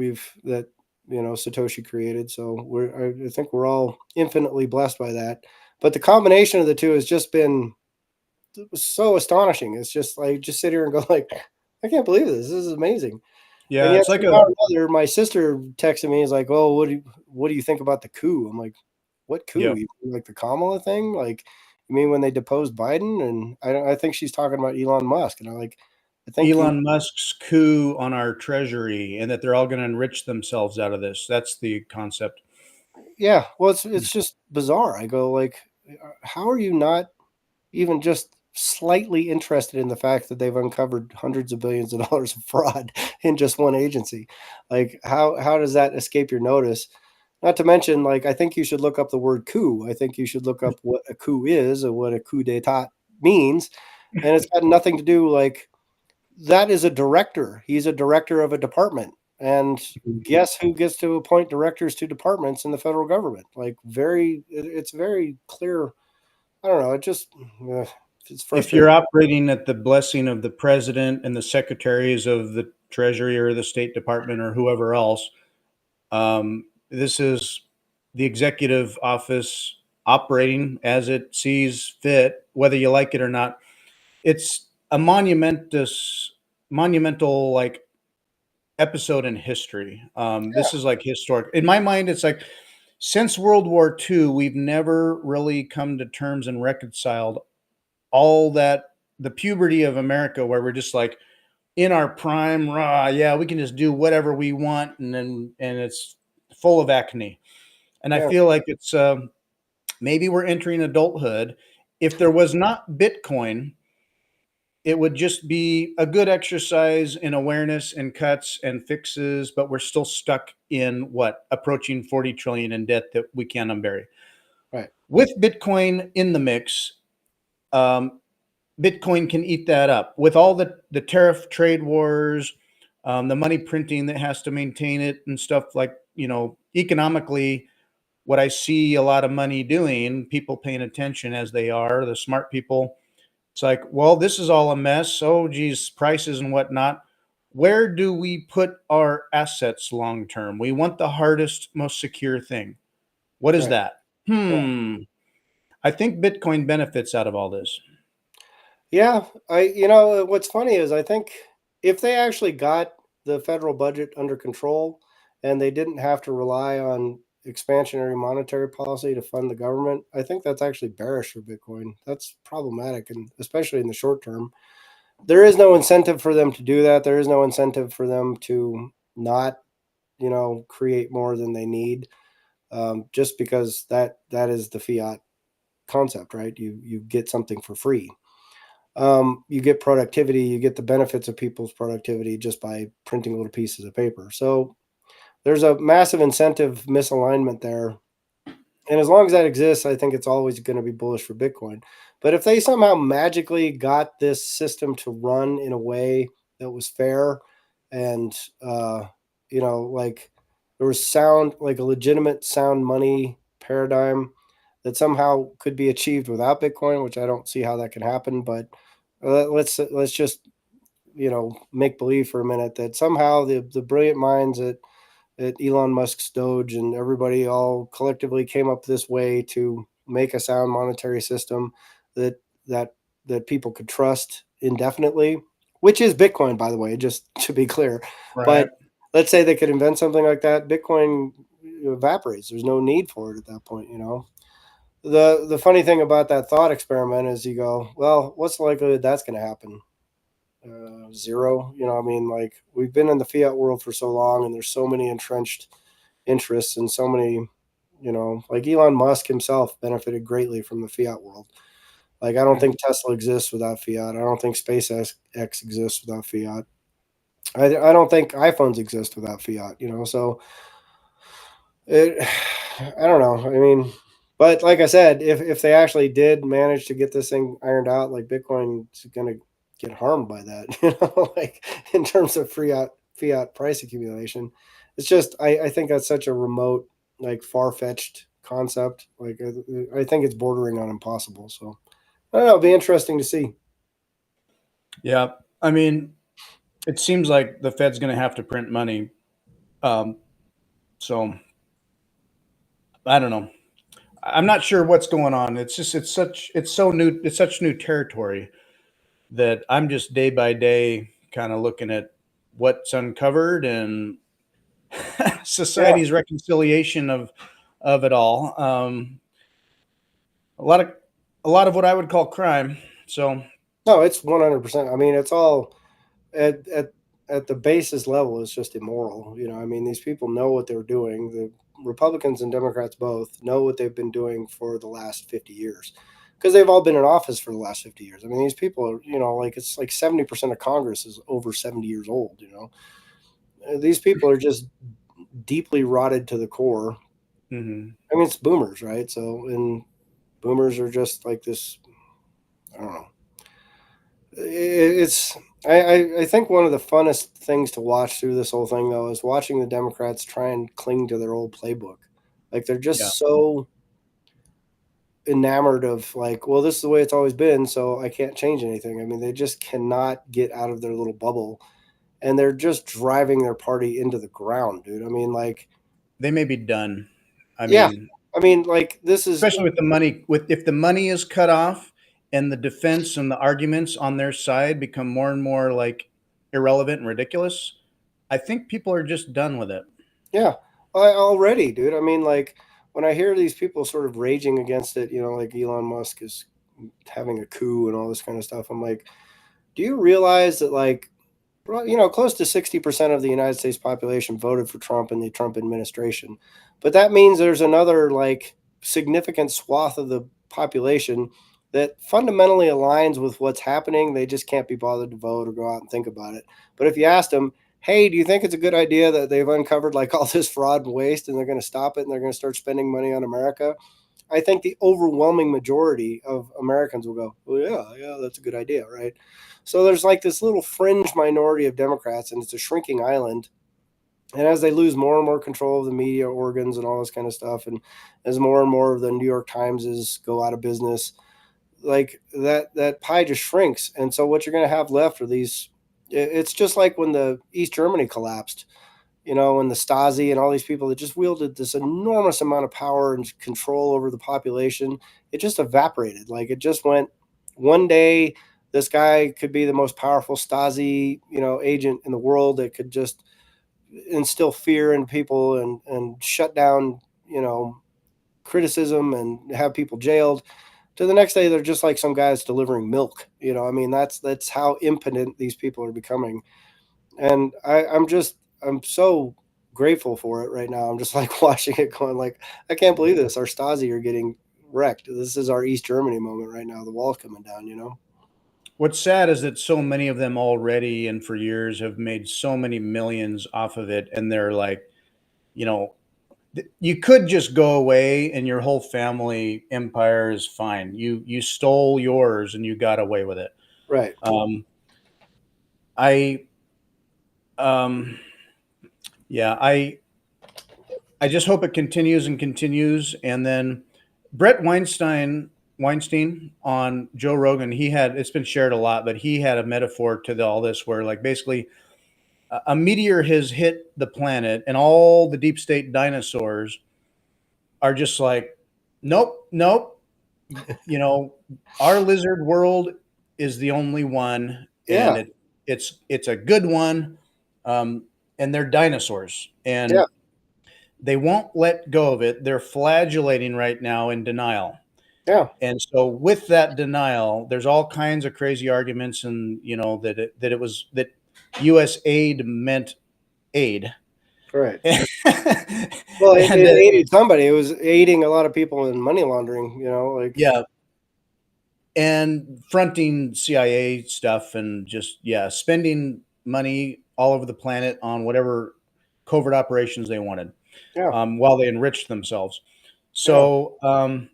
Satoshi created. So I think we're all infinitely blessed by that. But the combination of the two has just been so astonishing. It's just like just sit here and go like, I can't believe this. This is amazing. And Yeah. yet It's like somehow a, or another, my sister texted me, is like, "Oh, what do you think about the coup?" I'm like, "What coup? yeah. You mean like the Kamala thing? Like, you mean when they deposed Biden?" And I think she's talking about Elon Musk. And I'm like, I think you Elon Musk's coup on our treasury and that they're all going to enrich themselves out of this. That's the concept. yeah, well, it's just bizarre. I go like, how are you not even just slightly interested in the fact that they've uncovered hundreds of billions of dollars of fraud in just one agency? Like, how does that escape your notice? Not to mention, like, I think you should look up the word coup. I think you should look up what a coup is and what a coup d'état means, and it's got nothing to do. Like, that is a director. He's a director of a department, and guess who gets to appoint directors to departments in the federal government? Like, it's very clear. I don't know. It just it's If frustrating. you're operating at the blessing of the president and the secretaries of the treasury or the State Department or whoever else, this is the executive office operating as it sees fit, whether you like it or not. It's a monumental like episode in history. Yeah, This is like historic. In my mind, it's like since World War II, we've never really come to terms and reconciled all that the puberty of America, where we're just like in our prime, rah, yeah, we can just do whatever we want, and it's full of acne. And I yeah, feel like it's maybe we're entering adulthood. If there was not Bitcoin, it would just be a good exercise in awareness and cuts and fixes, but we're still stuck in what approaching 40 trillion in debt that we can't unbury. right, With Bitcoin in the mix, um, Bitcoin can eat that up with all the tariff trade wars, the money printing that has to maintain it and stuff like, economically, what I see a lot of money doing, people paying attention as they are, the smart people. It's like, well, this is all a mess. Oh, geez, prices and whatnot. Where do we put our assets long term? We want the hardest, most secure thing. What is right. that? Yeah. I think Bitcoin benefits out of all this. Yeah, what's funny is I think if they actually got the federal budget under control and they didn't have to rely on expansionary monetary policy to fund the government, I think that's actually bearish for Bitcoin. That's problematic, and especially in the short term. There is no incentive for them to do that. There is no incentive for them to not, create more than they need, just because that is the fiat concept, right? You get something for free. You get productivity, you get the benefits of people's productivity just by printing little pieces of paper. So there's a massive incentive misalignment there. And as long as that exists, I think it's always going to be bullish for Bitcoin. But if they somehow magically got this system to run in a way that was fair and, like there was sound, like a legitimate sound money paradigm that somehow could be achieved without Bitcoin, which I don't see how that can happen. But let's just make believe for a minute that somehow the brilliant minds at Elon Musk's Doge and everybody all collectively came up this way to make a sound monetary system that that that people could trust indefinitely, which is Bitcoin, by the way, just to be clear. Right. But let's say they could invent something like that, Bitcoin evaporates. There's no need for it at that point. The funny thing about that thought experiment is you go, well, what's the likelihood that's going to happen? Zero. I mean, like, we've been in the fiat world for so long, and there's so many entrenched interests and so many, like Elon Musk himself benefited greatly from the fiat world. Like, I don't think Tesla exists without fiat. I don't think SpaceX exists without fiat. I don't think iPhones exist without fiat. So it, I don't know. I mean, but like I said, if they actually did manage to get this thing ironed out, like, Bitcoin's going to get harmed by that, like in terms of fiat price accumulation. It's just I think that's such a remote, like, far fetched concept. Like, I think it's bordering on impossible. So I don't know. It'll be interesting to see. Yeah. I mean, it seems like the Fed's going to have to print money. Um, so I don't know. I'm not sure what's going on. It's so new. It's such new territory that I'm just day by day kind of looking at what's uncovered and Yeah. society's reconciliation of it all. A lot of what I would call crime. So No, it's 100%. I mean, it's all at at at the basis level, it's just immoral. I mean, these people know what they're doing. The Republicans and Democrats both know what they've been doing for the last 50 years, because they've all been in office for the last 50 years. I mean, these people are, like, it's like 70% of Congress is over 70 years old. These people are just deeply rotted to the core. Hmm. I mean, it's boomers, right? So, and boomers are just like this. I don't know. It's I think one of the funnest things to watch through this whole thing, though, is watching the Democrats try and cling to their old playbook. Like, they're Yeah. just so enamored of, like, well, this is the way it's always been, so I can't change anything. I mean, they just cannot get out of their little bubble, and they're just driving their party into the ground, dude. I mean, like, They may be done. I yeah, mean, I mean, like, this is, especially with the money, with if the money is cut off and the defense and the arguments on their side become more and more like irrelevant and ridiculous, I think people are just done with it. yeah, already, dude. I mean, like, when I hear these people sort of raging against it, like Elon Musk is having a coup and all this kind of stuff, I'm like, do you realize that, like, close to 60% of the United States population voted for Trump and the Trump administration. But that means there's another, like, significant swath of the population that fundamentally aligns with what's happening. They just can't be bothered to vote or go out and think about it. But if you asked them, hey, do you think it's a good idea that they've uncovered, like, all this fraud and waste, and they're going to stop it and they're going to start spending money on America? I think the overwhelming majority of Americans will go, well, yeah, that's a good idea, right? So there's, like, this little fringe minority of Democrats, and it's a shrinking island. And as they lose more and more control of the media organs and all this kind of stuff, and as more and more of the New York Timeses go out of business, like, that pie just shrinks. And so what you're going to have left are these. It's just like when the East Germany collapsed, and the Stasi and all these people that just wielded this enormous amount of power and control over the population. It just evaporated. Like, it just went one day. This guy could be the most powerful Stasi, agent in the world that could just instill fear in people and shut down, criticism and have people jailed. To the next day, they're just like some guys delivering milk. I mean, that's how impotent these people are becoming. And I'm so grateful for it right now. I'm just, like, watching it going, like, I can't believe this. Our Stasi are getting wrecked. This is our East Germany moment right now. The wall's coming down. What's sad is that so many of them already and for years have made so many millions off of it, and they're like, you know, you could just go away and your whole family empire is fine. You stole yours and you got away with it. Right. Um, I um, yeah, I just hope it continues and continues. And then Brett Weinstein on Joe Rogan, it's been shared a lot, but he had a metaphor to all this where, like, basically a meteor has hit the planet and all the deep state dinosaurs are just like, nope, nope. You know, our lizard world is the only one, and Yeah. it's a good one. Um, and they're dinosaurs, Yeah. and they won't let go of it. They're flagellating right now in denial. Yeah. And so with that denial, there's all kinds of crazy arguments, and that US aid meant aid. Right. and Well, it aided somebody. It was aiding a lot of people in money laundering. Like, yeah, and fronting CIA stuff, and just, yeah, spending money all over the planet on whatever covert operations they wanted, yeah, while they enriched themselves. yeah. So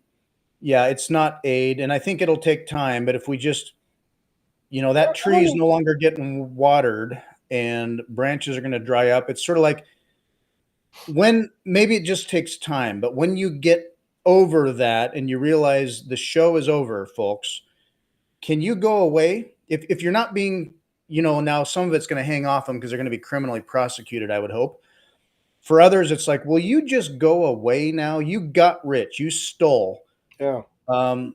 yeah, it's not aid, and I think it'll take time. But if we just, that I tree is mean, no longer getting watered and branches are going to dry up. It's sort of like, when maybe it just takes time, but when you get over that and you realize the show is over, folks, can you go away? If you're not being, now some of it's going to hang off them because they're going to be criminally prosecuted, I would hope. For others, it's like, will you just go away now? You got rich, you stole. yeah. Um,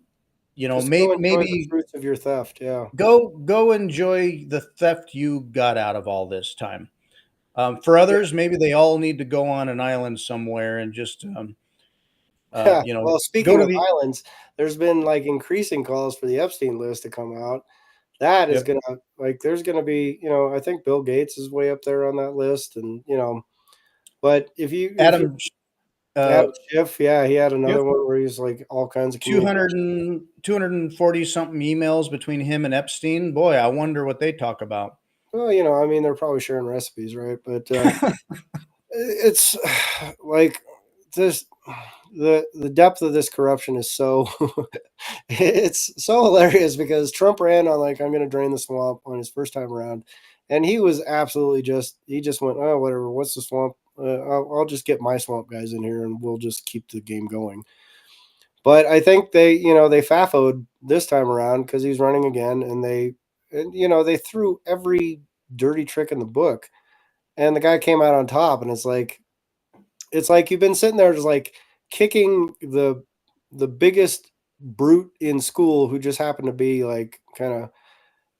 Just go enjoy the maybe fruits of your theft. Yeah. go enjoy the theft you got out of all this time. For others, maybe they all need to go on an island somewhere and just, Yeah. Well, go speaking to of the. islands, there's been, like, increasing calls for the Epstein list to come out. That is Yep. gonna like there's gonna be, I think Bill Gates is way up there on that list, and but if you Adam, uh, Adam Schiff, yeah, he had Schiff, another one where he's like all kinds of 200 communication. and 240 something emails between him and Epstein. Boy, I wonder what they talk about. Well, I mean, they're probably sharing recipes, right? But it's like this the depth of this corruption is so it's so hilarious because Trump ran on like I'm going to drain the swamp on his first time around, and he was absolutely he just went, oh whatever, what's the swamp, I'll just get my swamp guys in here and we'll just keep the game going. But I think they fafoed this time around because he's running again, and they threw every dirty trick in the book, and the guy came out on top, and it's like you've been sitting there just like kicking the biggest brute in school who just happened to be like kind of,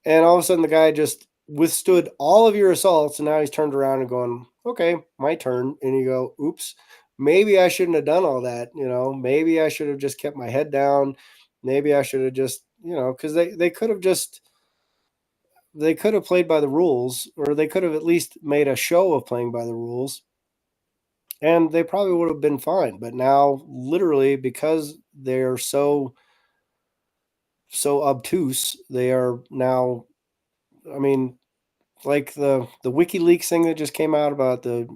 and all of a sudden the guy just withstood all of your assaults, and now he's turned around and going, okay, my turn. And you go, oops, maybe I shouldn't have done all that. Maybe I should have just kept my head down. Maybe I should have just, because they could have played by the rules, or they could have at least made a show of playing by the rules, and they probably would have been fine. But now, literally, because they're so obtuse, they are now. I mean, like the WikiLeaks thing that just came out about the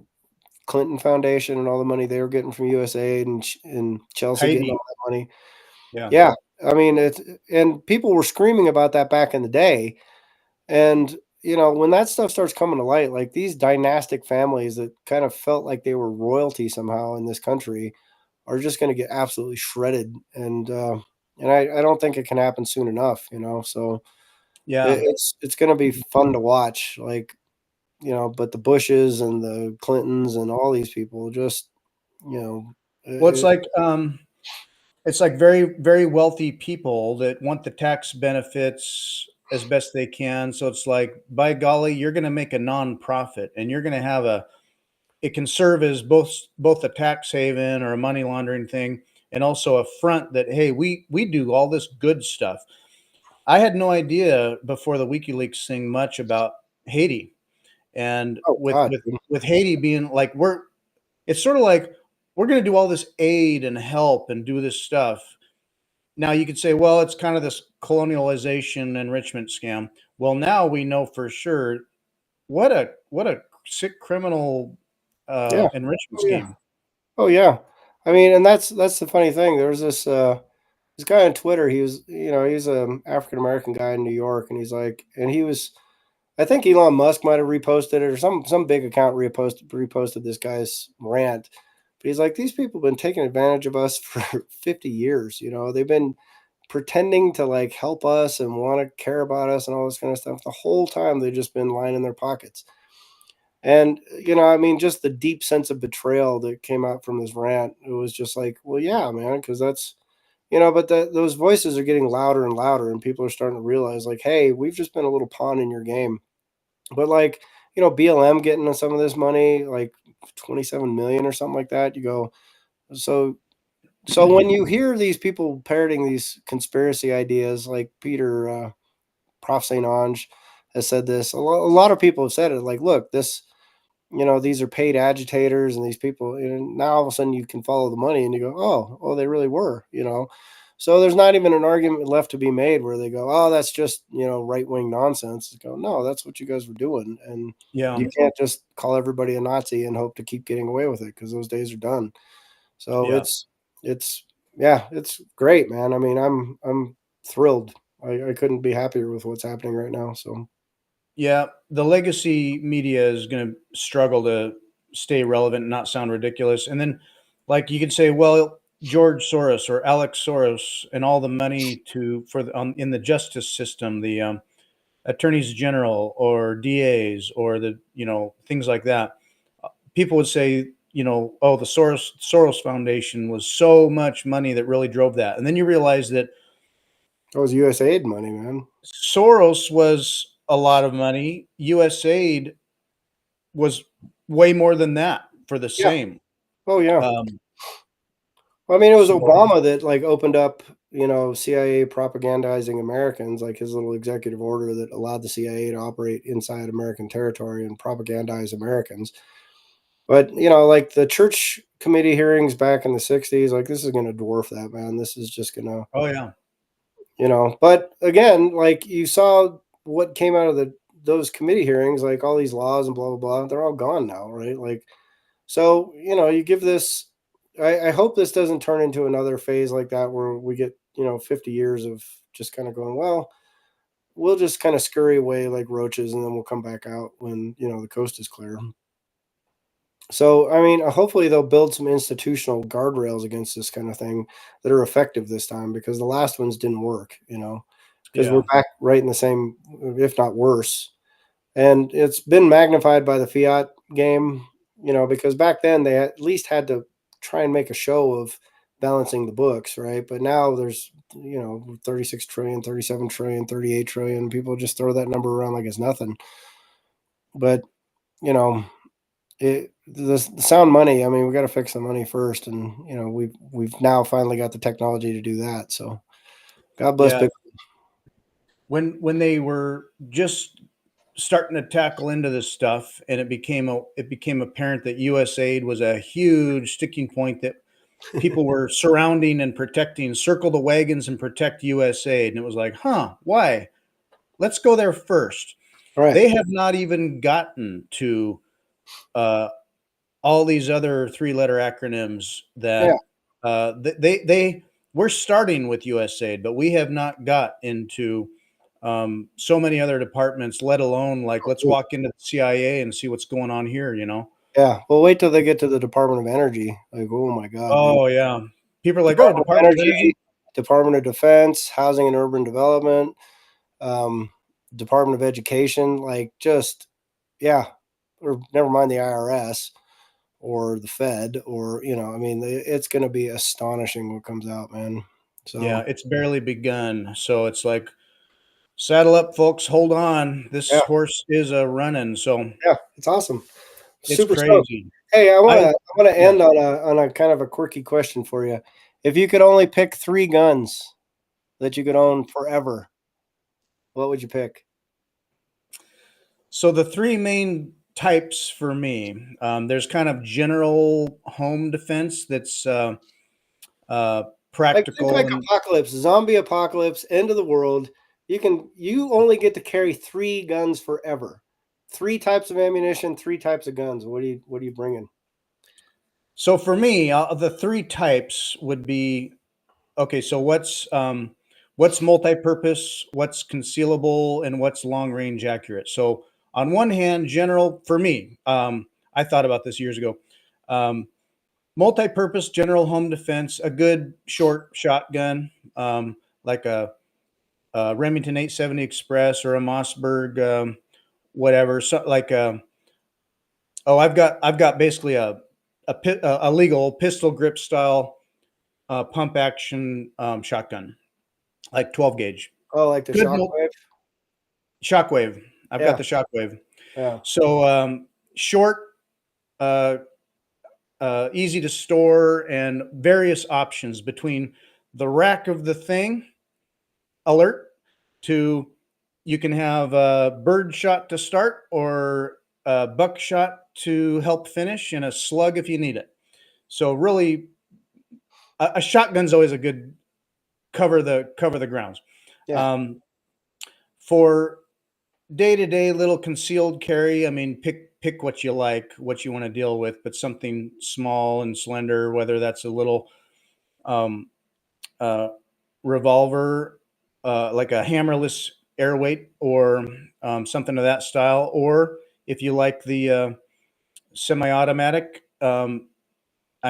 Clinton Foundation and all the money they were getting from USAID, and Chelsea getting all Haiti. that money. Yeah. Yeah, I mean and people were screaming about that back in the day, and when that stuff starts coming to light, like these dynastic families that kind of felt like they were royalty somehow in this country are just going to get absolutely shredded, and I don't think it can happen soon enough. So Yeah. it's going to be fun to watch, like but the Bushes and the Clintons and all these people just, you know, Well, it, it's like very, very wealthy people that want the tax benefits as best they can. So it's like, by golly, you're going to make a nonprofit, and you're going to have it can serve as both a tax haven or a money laundering thing, and also a front that, hey, we do all this good stuff. I had no idea before the WikiLeaks thing much about Haiti, and oh God, with Haiti being like, it's sort of like we're going to do all this aid and help and do this stuff. Now you could say, well, it's kind of this colonialization enrichment scam. Well, now we know for sure what a sick criminal yeah, enrichment oh yeah, scheme. oh yeah. I mean, and that's the funny thing. There was this guy on Twitter. He's a African American guy in New York, and he was. I think Elon Musk might have reposted it, or some big account reposted this guy's rant. But he's like, these people have been taking advantage of us for 50 years. They've been pretending to like help us and want to care about us and all this kind of stuff. The whole time they've just been lining their pockets. And I mean, just the deep sense of betrayal that came out from this rant, it was just like, well, yeah, man, because that's but those voices are getting louder and louder, and people are starting to realize, like, hey, we've just been a little pawn in your game. But like, BLM getting some of this money, like 27 million or something like that. You go, so when you hear these people parroting these conspiracy ideas, like Prof. St. Ange has said this, a lot of people have said it, like, look, these are paid agitators, and these people, and now all of a sudden you can follow the money, and you go, oh, they really were. So there's not even an argument left to be made where they go, oh, that's just, right wing nonsense. Go, no, that's what you guys were doing. And Yeah, you can't just call everybody a Nazi and hope to keep getting away with it, because those days are done. So yeah, it's yeah, it's great, man. I mean, I'm thrilled. I couldn't be happier with what's happening right now. So yeah. The legacy media is going to struggle to stay relevant and not sound ridiculous. And then, like, you could say, well, George Soros or Alex Soros and all the money in the justice system, the attorneys general or DAs or the things like that. People would say, oh, the Soros Foundation was so much money that really drove that. And then you realize that that was USAID money, man. Soros was a lot of money. USAID was way more than that for the Yeah. same. Oh yeah. Um, Well, I mean, it was so Obama that like opened up, CIA propagandizing Americans, like his little executive order that allowed the CIA to operate inside American territory and propagandize Americans. But, like the church committee hearings back in the 60s, like this is going to dwarf that, man. This is just going to, Oh yeah. but again, like you saw what came out of those committee hearings, like all these laws and blah, blah, blah, they're all gone now, right? Like, so, you give this, I hope this doesn't turn into another phase like that where we get, 50 years of just kind of going, well, we'll just kind of scurry away like roaches and then we'll come back out when, the coast is clear. So, I mean, hopefully they'll build some institutional guardrails against this kind of thing that are effective this time, because the last ones didn't work, because we're back right in the same, if not worse. And it's been magnified by the fiat game, because back then they at least had to try and make a show of balancing the books, right? But now there's, 36 trillion, 37 trillion, 38 trillion. People just throw that number around like it's nothing. But, the sound money, I mean, we got to fix the money first. And, we've now finally got the technology to do that. So God bless Bitcoin. When they were just starting to tackle into this stuff, and it became apparent that USAID was a huge sticking point that people were surrounding and protecting. Circle the wagons and protect USAID, and it was like, why? Let's go there first. Right. They have not even gotten to all these other 3-letter acronyms that we're starting with USAID, but we have not got into so many other departments, let alone like, let's walk into the CIA and see what's going on here, Yeah. Well, wait till they get to the Department of Energy. Like, oh my God. Oh, man. yeah. People are like, Department of Energy, Department of Defense, Housing and Urban Development, Department of Education, like just, or never mind the IRS or the Fed, or, I mean, it's going to be astonishing what comes out, man. So, yeah, it's barely begun. So it's like, saddle up, folks. Hold on. This horse is a running. So yeah, it's awesome. it's Super crazy. stoked. Hey, I want to end on a kind of a quirky question for you. If you could only pick 3 guns that you could own forever, what would you pick? So the 3 main types for me, there's kind of general home defense that's practical. Like apocalypse, zombie apocalypse, end of the world. You only get to carry 3 guns forever. 3 types of ammunition, 3 types of guns. What are you bringing? So for me, the 3 types would be, okay, so what's multi-purpose, what's concealable, and what's long-range accurate. So on one hand, general, for me, I thought about this years ago. Multi-purpose general home defense, a good short shotgun, like a Remington 870 Express or a Mossberg, whatever. So like, I've got basically a legal pistol grip style pump action shotgun, like 12 gauge. Oh, like the Shockwave? Shockwave. I've got the Shockwave. Yeah. So short, easy to store, and various options between the rack of the thing alert to, you can have a bird shot to start or a buckshot to help finish, and a slug if you need it. So really, a shotgun's always a good cover the grounds. Yeah. For day-to-day little concealed carry, I mean, pick what you like, what you want to deal with, but something small and slender, whether that's a little revolver, like a hammerless airweight, or something of that style, or if you like the semi-automatic, I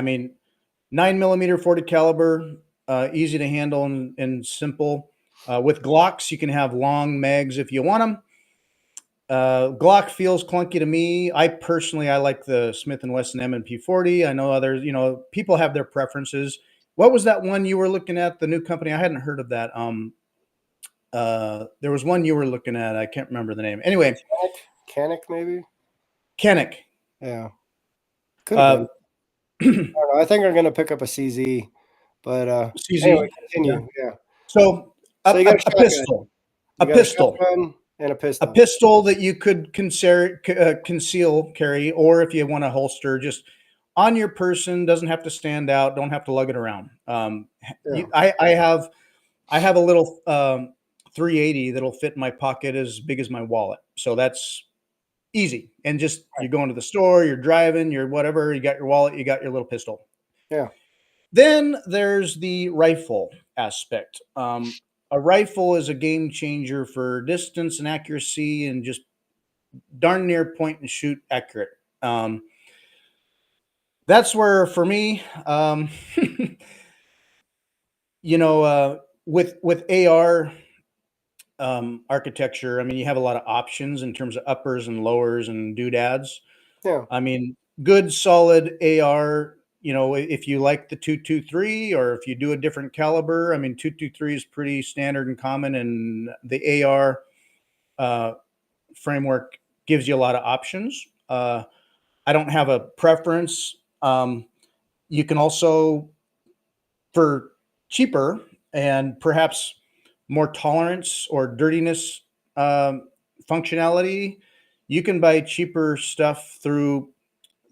mean, 9mm 40 caliber, easy to handle and simple. With Glocks, you can have long mags if you want them. Glock feels clunky to me. I like the Smith & Wesson M&P 40. I know others, people have their preferences. What was that one you were looking at, the new company? I hadn't heard of that. There was one you were looking at. I can't remember the name. Anyway. Canic maybe? Canic. Yeah. Could have been. I don't know. I think I'm going to pick up a CZ. But anyway, CZ. Yeah. continue. Yeah. So So you got a a shotgun. pistol, a You got a pistol, shotgun and a a pistol. pistol that you could conceal carry, or if you want to holster, just on your person. Doesn't have to stand out. Don't have to lug it around. Yeah. I have a little 380 that'll fit in my pocket as big as my wallet. So that's easy. And just you're going to the store, you're driving, you're whatever, you got your wallet, you got your little pistol. Yeah. Then there's the rifle aspect. A rifle is a game changer for distance and accuracy and just darn near point and shoot accurate. That's where, for me, with AR architecture, I mean, you have a lot of options in terms of uppers and lowers and doodads. Yeah. I mean, good solid AR. If you like the 223 or if you do a different caliber, I mean, 223 is pretty standard and common, and the AR framework gives you a lot of options. I don't have a preference. You can also, for cheaper and perhaps more tolerance or dirtiness functionality, you can buy cheaper stuff through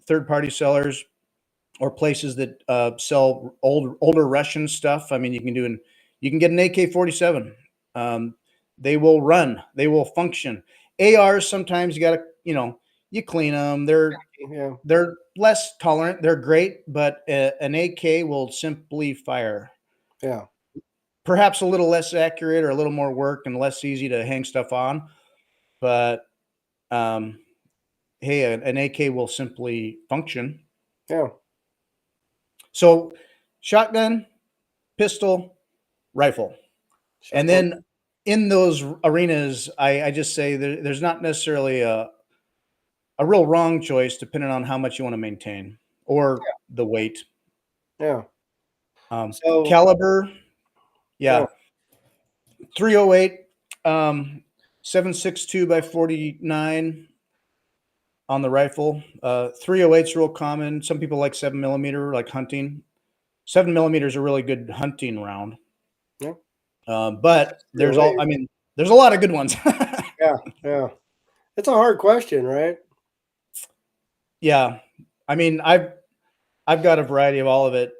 third-party sellers or places that sell older Russian stuff. I mean, you can get an AK-47. They will run. They will function. ARs sometimes you got to you clean them. Yeah. They're less tolerant. They're great, but an AK will simply fire. Yeah. Perhaps a little less accurate or a little more work and less easy to hang stuff on, but hey, an AK will simply function. Yeah. So, shotgun, pistol, rifle. And Shotgun. then in those arenas, I just say there's not necessarily a real wrong choice depending on how much you want to maintain or the weight. Yeah. So Caliber, yeah. yeah, 308, 7.62 by 49 on the rifle. 308 is real common. Some people like 7mm, like hunting. 7mm is a really good hunting round. Yeah. But there's a lot of good ones. Yeah. Yeah. It's a hard question, right? Yeah. I mean, I've got a variety of all of it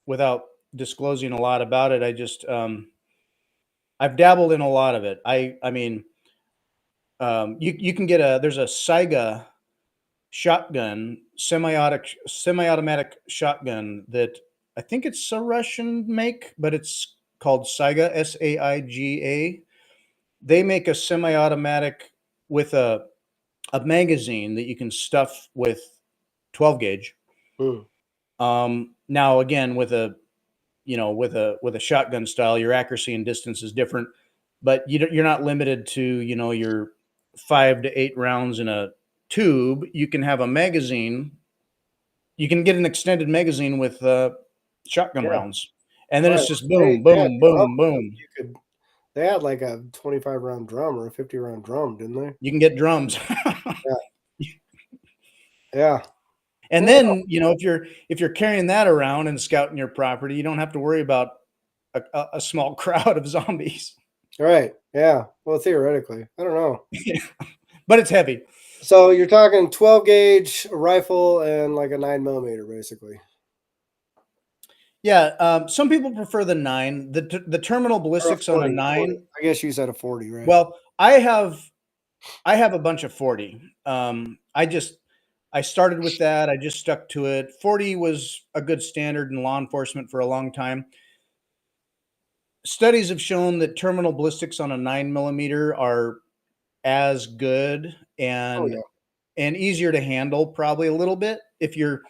without disclosing a lot about it. I just I've dabbled in a lot of it. I mean, you can get there's a Saiga shotgun, semi-automatic shotgun that I think it's a Russian make, but it's called Saiga, Saiga. They make a semi-automatic with a magazine that you can stuff with 12 gauge. Now again, with a shotgun style, your accuracy and distance is different, but you're not limited to your 5 to 8 rounds in a tube. You can have a magazine. You can get an extended magazine with shotgun Yeah. rounds, and then Right. it's just boom, boom, boom, boom. They had like a 25 round drum or a 50 round drum, didn't they? You can get drums. Yeah. And then if you're carrying that around and scouting your property, you don't have to worry about a small crowd of zombies. Right. Yeah. Well, theoretically, I don't know. But it's heavy. So you're talking 12 gauge rifle and like a 9mm, basically. Yeah. Some people prefer the 9. The terminal ballistics on a 9. 40. I guess you said a 40, right? Well, I have a bunch of 40. I started with that. I just stuck to it. 40 was a good standard in law enforcement for a long time. Studies have shown that terminal ballistics on a 9mm are as good and easier to handle, probably a little bit if you're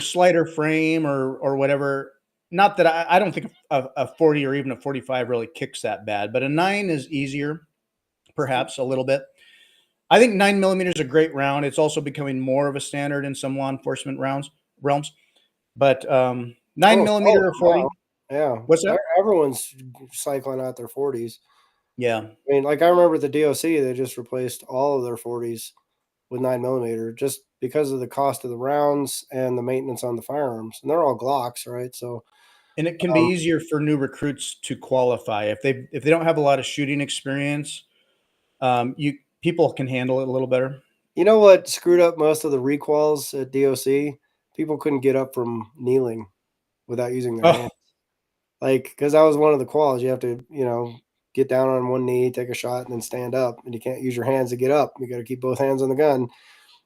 slighter frame or whatever. Not that I don't think a 40 or even a 45 really kicks that bad, but a 9 is easier, perhaps a little bit. I think 9mm is a great round. It's also becoming more of a standard in some law enforcement realms. But 9mm or 40. Wow. Yeah. What's that? Everyone's cycling out their 40s. Yeah. I mean, like I remember the DOC, they just replaced all of their 40s with 9mm, just because of the cost of the rounds and the maintenance on the firearms. And they're all Glocks, right? So, And it can be easier for new recruits to qualify if they don't have a lot of shooting experience. You people can handle it a little better. you know what screwed up most of the requals at DOC? People couldn't get up from kneeling without using their Oh, hands. Like, because that was one of the quals. You have to, get down on one knee, take a shot, and then stand up. And you can't use your hands to get up. You got to keep both hands on the gun.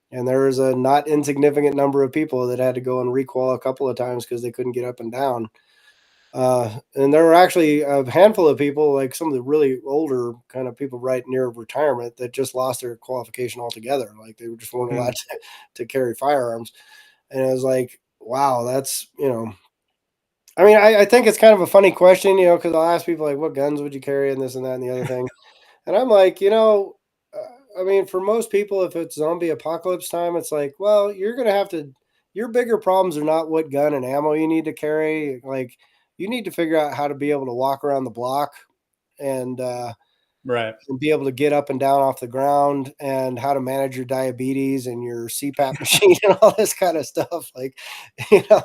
And there was a not insignificant number of people that had to go and requal a couple of times because they couldn't get up and down. And there were actually a handful of people, like some of the really older kind of people right near retirement, that just lost their qualification altogether. Like they just weren't allowed to carry firearms. And it was like, wow, that's, I mean, I think it's kind of a funny question, because I'll ask people like, what guns would you carry and this and that and the other thing. And I'm like, I mean, for most people, if it's zombie apocalypse time, it's like, well, you're going to have to, your bigger problems are not what gun and ammo you need to carry. Like, you need to figure out how to be able to walk around the block and, right. and be able to get up and down off the ground and how to manage your diabetes and your CPAP machine and all this kind of stuff. Like, you know,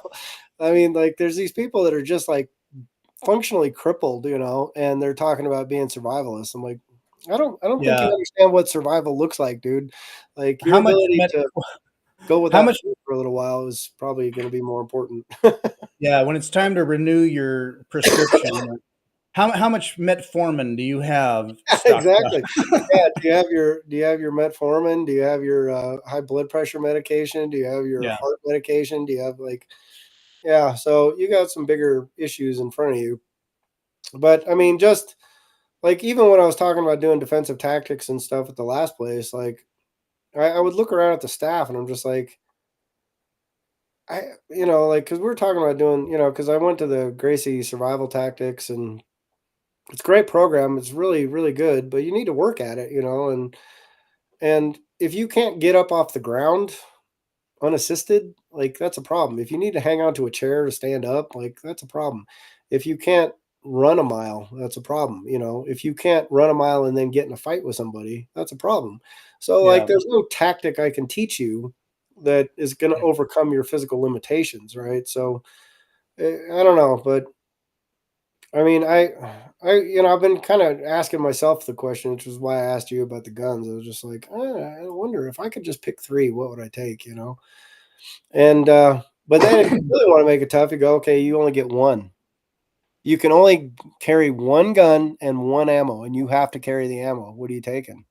I mean, like, there's these people that are just like functionally crippled, and they're talking about being survivalists. I'm like, I don't think you Yeah. understand what survival looks like, dude. Like your How much ability met to go how without much food for a little while is probably going to be more important. yeah, when it's time to renew your prescription, how much metformin do you have stocked up? Exactly. Yeah. Do you have your metformin? Do you have your high blood pressure medication? Do you have your Yeah. heart medication? Do you have like, yeah? So you got some bigger issues in front of you. But I mean, just like even when I was talking about doing defensive tactics and stuff at the last place, like I would look around at the staff and I'm just like, like, because we were talking about doing, because I went to the Gracie Survival Tactics and it's a great program. It's really, really good, but you need to work at it, and if you can't get up off the ground unassisted, like that's a problem. If you need to hang on to a chair to stand up, like that's a problem. If you can't run a mile, that's a problem. If you can't run a mile and then get in a fight with somebody, that's a problem. So like Yeah. there's no tactic I can teach you that is going to overcome your physical limitations, right? So I don't know, but I mean, I've been kind of asking myself the question, which was why I asked you about the guns. I was just like, I wonder if I could just pick three, what would I take, And but then if you really want to make it tough, you go, okay, you only get one. You can only carry one gun and one ammo, and you have to carry the ammo. What are you taking?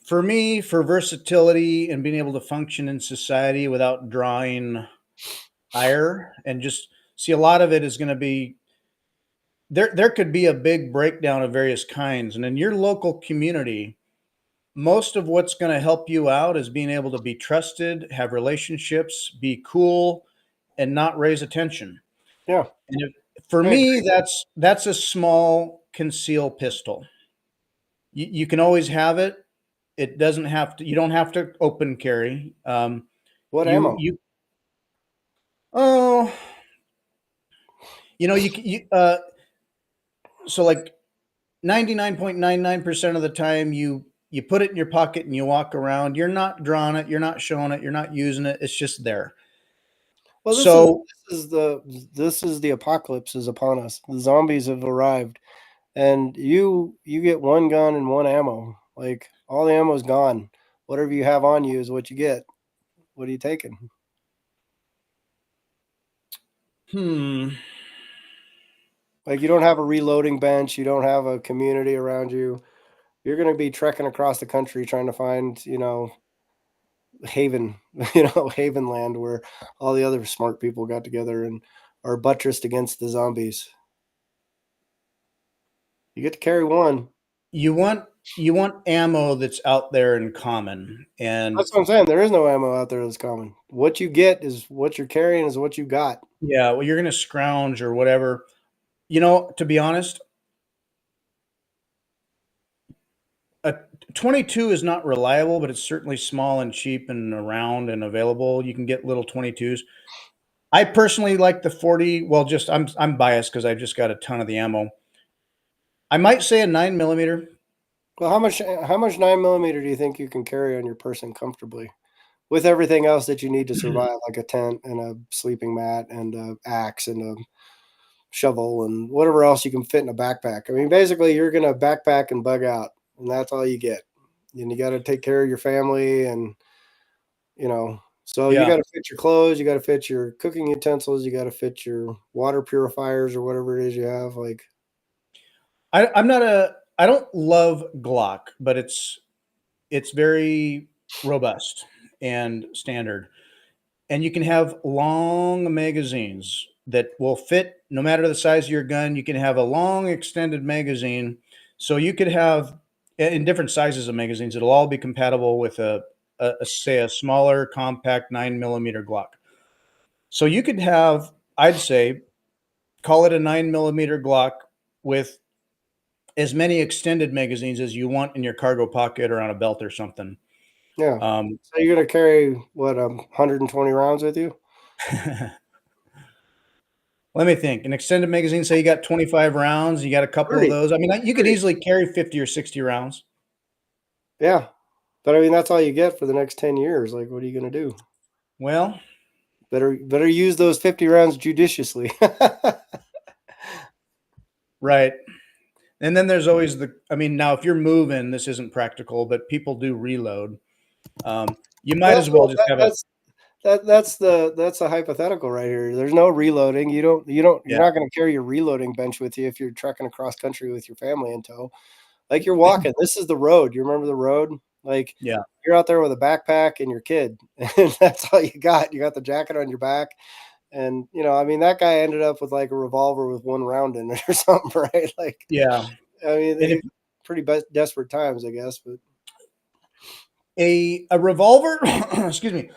For me, for versatility and being able to function in society without drawing ire and just see a lot of it is going to be there could be a big breakdown of various kinds, and in your local community most of what's going to help you out is being able to be trusted, have relationships, be cool, and not raise attention. Yeah, And for I agree. me, that's a small conceal pistol. You can always have it. It doesn't have to. You don't have to open carry. What You ammo? you oh so like 99.99% of the time you put it in your pocket and you walk around. You're not drawing it. You're not showing it. You're not using it. It's just there. Well, this is So this is the this is the apocalypse is upon us. The zombies have arrived, and you get one gun and one ammo. Like all the ammo's gone. Whatever you have on you is what you get. What are you taking? hmm. Like you don't have a reloading bench. You don't have a community around you. You're going to be trekking across the country trying to find, haven, haven land where all the other smart people got together and are buttressed against the zombies. You get to carry one. You want you want ammo that's out there in common. And That's what I'm saying. There is no ammo out there that's common. What you get is what you're carrying is what you got. yeah, well, you're gonna scrounge or whatever. To be honest, a 22 is not reliable, but it's certainly small and cheap and around and available. You can get little 22s. I personally like the 40. Well, just I'm biased because I just got a ton of the ammo. I might say a 9mm. Well, how much 9 millimeter do you think you can carry on your person comfortably with everything else that you need to survive, like a tent and a sleeping mat and a axe and a shovel and whatever else you can fit in a backpack? I mean, basically, you're gonna backpack and bug out, and that's all you get. And you got to take care of your family, and so you got Yeah. to fit your clothes, you got to fit your cooking utensils, you got to fit your water purifiers or whatever it is you have. Like, I don't love Glock, but it's very robust and standard. And you can have long magazines that will fit no matter the size of your gun. You can have a long extended magazine. So you could have in different sizes of magazines, it'll all be compatible with say a smaller compact 9 millimeter Glock. So you could have, I'd say, call it a 9 millimeter Glock with as many extended magazines as you want in your cargo pocket or on a belt or something. yeah. Um, So you're gonna carry what, 120 rounds with you? Let me think. An extended magazine, say you got 25 rounds, you got a couple of 30, those. I mean, you could 30. easily carry 50 or 60 rounds. Yeah, but I mean that's all you get for the next 10 years. Like, what are you gonna do? Well, Better use those 50 rounds judiciously. right. And then there's always I mean, now if you're moving, this isn't practical, but people do reload. You might Well, as well no, just have a, that's a hypothetical right here. There's no reloading. You're yeah, not going to carry your reloading bench with you if you're trekking across country with your family in tow. Like, you're walking. This is the road. You remember the road? Like, yeah, you're out there with a backpack and your kid, and that's all you got. You got the jacket on your back, and I mean, that guy ended up with like a revolver with one round in it or something, right? Like, yeah. I mean, And if pretty desperate times, I guess. But a revolver, excuse me,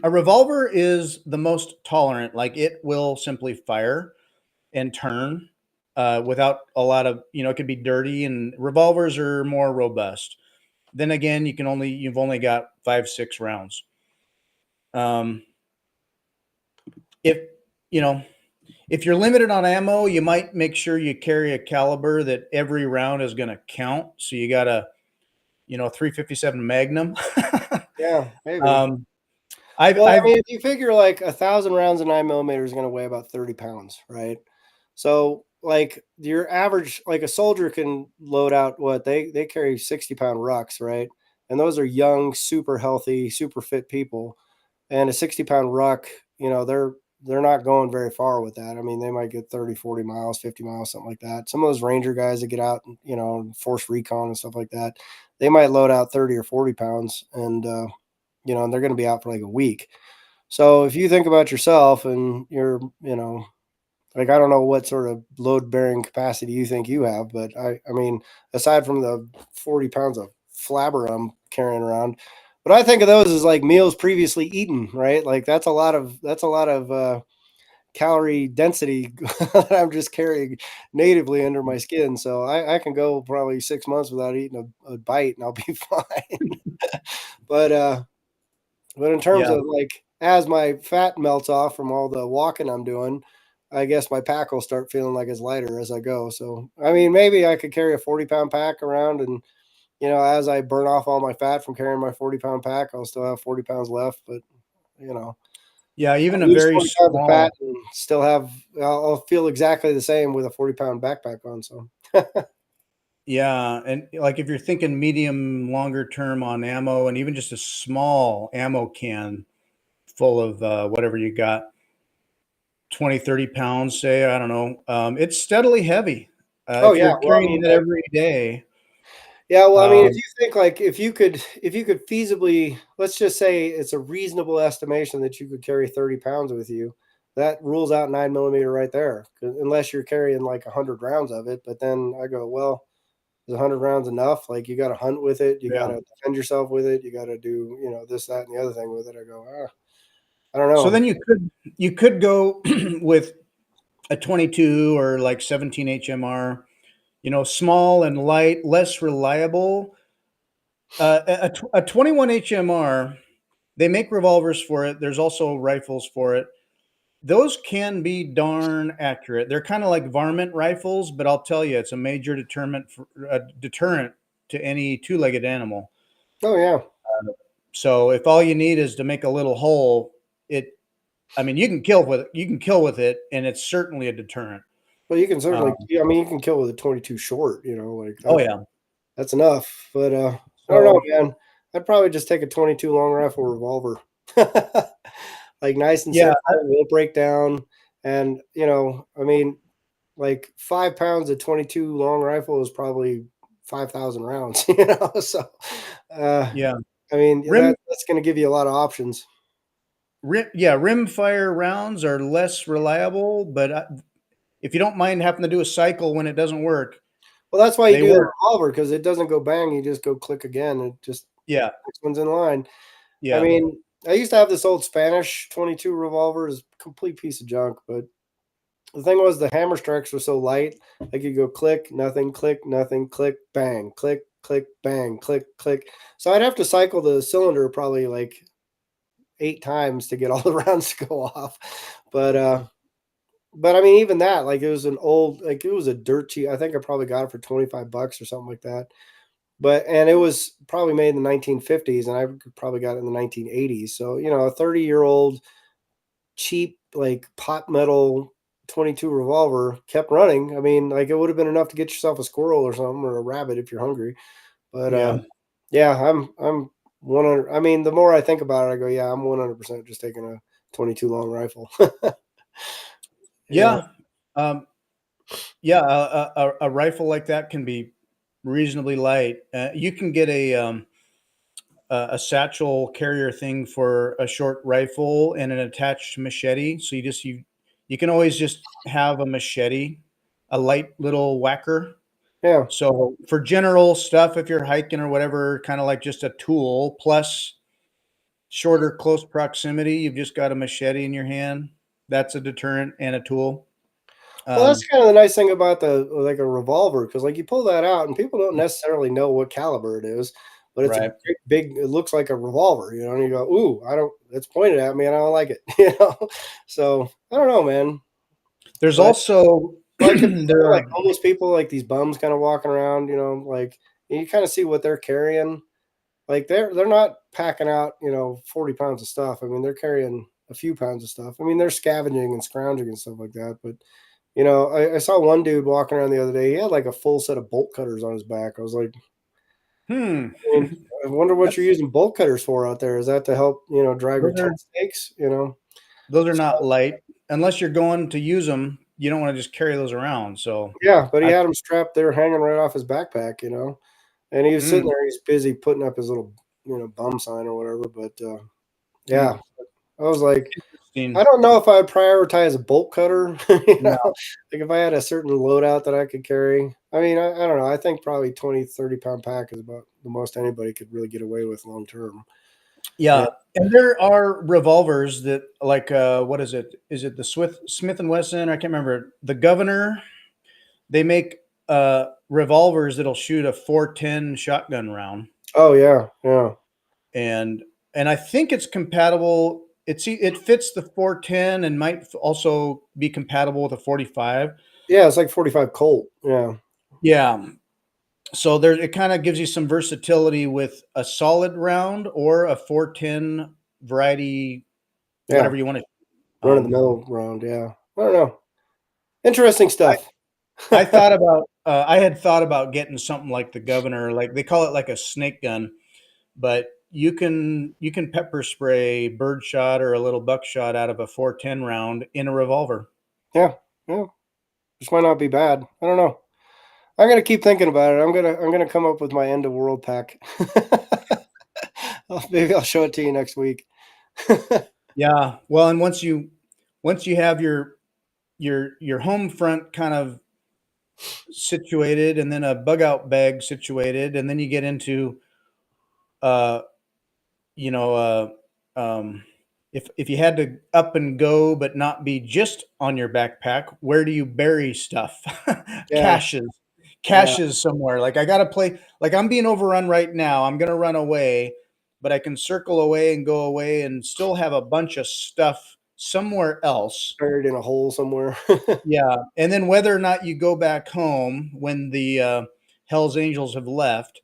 a revolver is the most tolerant. Like it will simply fire and turn without a lot of, it could be dirty, and revolvers are more robust. Then again, you've only got 5, 6 rounds. Um, if you know if you're limited on ammo, you might make sure you carry a caliber that every round is going to count. So you got a 357 Magnum. yeah, maybe. um, I've Well, I I've mean, if you figure like 1,000 rounds of 9 millimeter is going to weigh about 30 pounds, right? So, like, your average, like, a soldier can load out what they carry 60-pound rucks, right? And those are young, super healthy, super fit people. And a 60-pound ruck, they're not going very far with that. I mean, they might get 30, 40 miles, 50 miles, something like that. Some of those ranger guys that get out, force recon and stuff like that, they might load out 30 or 40 pounds, and they're going to be out for like a week. So if you think about yourself and like, I don't know what sort of load bearing capacity you think you have, but I mean, aside from the 40 pounds of flabber I'm carrying around, but I think of those as like meals previously eaten, right? Like, that's a lot of calorie density that I'm just carrying natively under my skin. So I can go probably 6 months without eating a bite and I'll be fine. But in terms yeah of, like, as my fat melts off from all the walking I'm doing, I guess my pack will start feeling like it's lighter as I go. So, I mean, maybe I could carry a 40-pound pack around, and, as I burn off all my fat from carrying my 40-pound pack, I'll still have 40 pounds left. But, you know, yeah even I'll a lose very 40 pounds of fat small. and still I'll feel exactly the same with a 40-pound backpack on. So, Yeah, and like if you're thinking medium longer term on ammo, and even just a small ammo can full of whatever you got, 20, 30 pounds, say, I don't know. It's steadily heavy. oh, If yeah. you're Well, I carrying mean, that every day, yeah, well, I mean, if um, you think, like, if you could feasibly, let's just say it's a reasonable estimation that you could carry 30 pounds with you, that rules out 9 millimeter right there, unless you're carrying like 100 rounds of it. But then I go, well, is 100 rounds enough? Like, you got to hunt with it, you got yeah. to defend yourself with it, you got to do, this, that, and the other thing with it. I go, I don't So know. then you could go with a 22 or like 17 HMR, small and light, less reliable. A 21 HMR, they make revolvers for it. There's also rifles for it. Those can be darn accurate. They're kind of like varmint rifles, but I'll tell you, it's a major deterrent to any two-legged animal. Oh yeah. So if all you need is to make a little hole, I mean, you can kill with it, and it's certainly a deterrent. Well, you can certainly. Um, I mean, you can kill with a 22 short. Like oh yeah. that's enough. But I don't know, So man. I'd probably just take a 22 long rifle revolver, like nice and yeah, simple, won't break down. And I mean, like 5 pounds of 22 long rifle is probably 5,000 rounds. So yeah. I mean, Rim, that's going to give you a lot of options. rim fire rounds are less reliable, but if you don't mind having to do a cycle when it doesn't work, Well, that's why you they do the work. revolver because it doesn't go bang. You just go click again. It just Yeah, next one's in line. I yeah, mean, I used to have this old Spanish 22 revolver. It's a complete piece of junk, but the thing was the hammer strikes were so light. Like you go click, nothing, click, bang, click, bang, click. So I'd have to cycle the cylinder probably like 8 times to get all the rounds to go off. But I mean, even that, like it was an old, like it was a dirt cheap. I think I probably got it for $25 or something like that. And it was probably made in the 1950s, and I probably got it in the 1980s. So a 30-year-old cheap like pot metal 22 revolver kept running. I mean, like it would have been enough to get yourself a squirrel or something or a rabbit if you're hungry. But yeah, yeah, I'm 100. I mean, the more I think about it, I go, yeah, I'm 100% just taking a 22 long rifle. Yeah. yeah. Um, yeah, a rifle like that can be reasonably light. You can get a satchel carrier thing for a short rifle and an attached machete. So you can always just have a machete, a light little whacker. Yeah. So for general stuff, if you're hiking or whatever, kind of like just a tool plus shorter close proximity, you've just got a machete in your hand. That's a deterrent and a tool. Well, that's Um, kind of the nice thing about the like a revolver because like you pull that out and people don't necessarily know what caliber it is, but it's a right. great big. It looks like a revolver, and you go, "Ooh, I don't." It's pointed at me, and I don't like it, So I don't know, man. There's But also like if there like are homeless people, like these bums, kind of walking around, like you kind of see what they're carrying. Like they're not packing out, 40 pounds of stuff. I mean, they're carrying a few pounds of stuff. I mean, they're scavenging and scrounging and stuff like that, but I saw one dude walking around the other day. He had like a full set of bolt cutters on his back. I was like, hmm. I mean, I wonder what you're That's using bolt cutters for out there. Is that to help, drag or those tent are stakes? those are not So, light unless you're going to use them. You don't want to just carry those around. So yeah, but he I had them strapped there, hanging right off his backpack, and he was sitting mm, there. He's busy putting up his little, bum sign or whatever. But mm, yeah, I was like, I interesting. don't know if I would prioritize a bolt cutter, No, like if I had a certain loadout that I could carry. I mean, I don't know. I think probably 20, 30 pound pack is about the most anybody could really get away with long term. Yeah. yeah, and there are revolvers that like what is it? Is it the Smith and Wesson? I can't remember. The Governor. They make revolvers that'll shoot a 410 shotgun round, Oh yeah, yeah, and I think it's compatible. It fits the 410 and might also be compatible with a 45. yeah. It's like 45 Colt. Yeah, Yeah, so there it kind of gives you some versatility with a solid round or a 410 variety, yeah. whatever you want to. Run of the Um, mill round. Yeah. I don't know. Interesting I stuff. I thought about I had thought about getting something like the Governor, like they call it like a snake gun, but you can pepper spray birdshot or a little buckshot out of a 410 round in a revolver. Yeah, yeah. This might not be bad. I don't know. I'm gonna keep thinking about it. I'm gonna come up with my end of world pack. Maybe I'll show it to you next week. Yeah, well, and once you have your home front kind of situated, and then a bug out bag situated, and then you get into uh you know if you had to up and go but not be just on your backpack, where do you bury stuff? Yeah, caches yeah. caches somewhere. Like I gotta play, like I'm being overrun right now, I'm gonna run away, but I can circle away and go away and still have a bunch of stuff somewhere else. Buried in a hole somewhere. Yeah, and then whether or not you go back home when the Hell's Angels have left,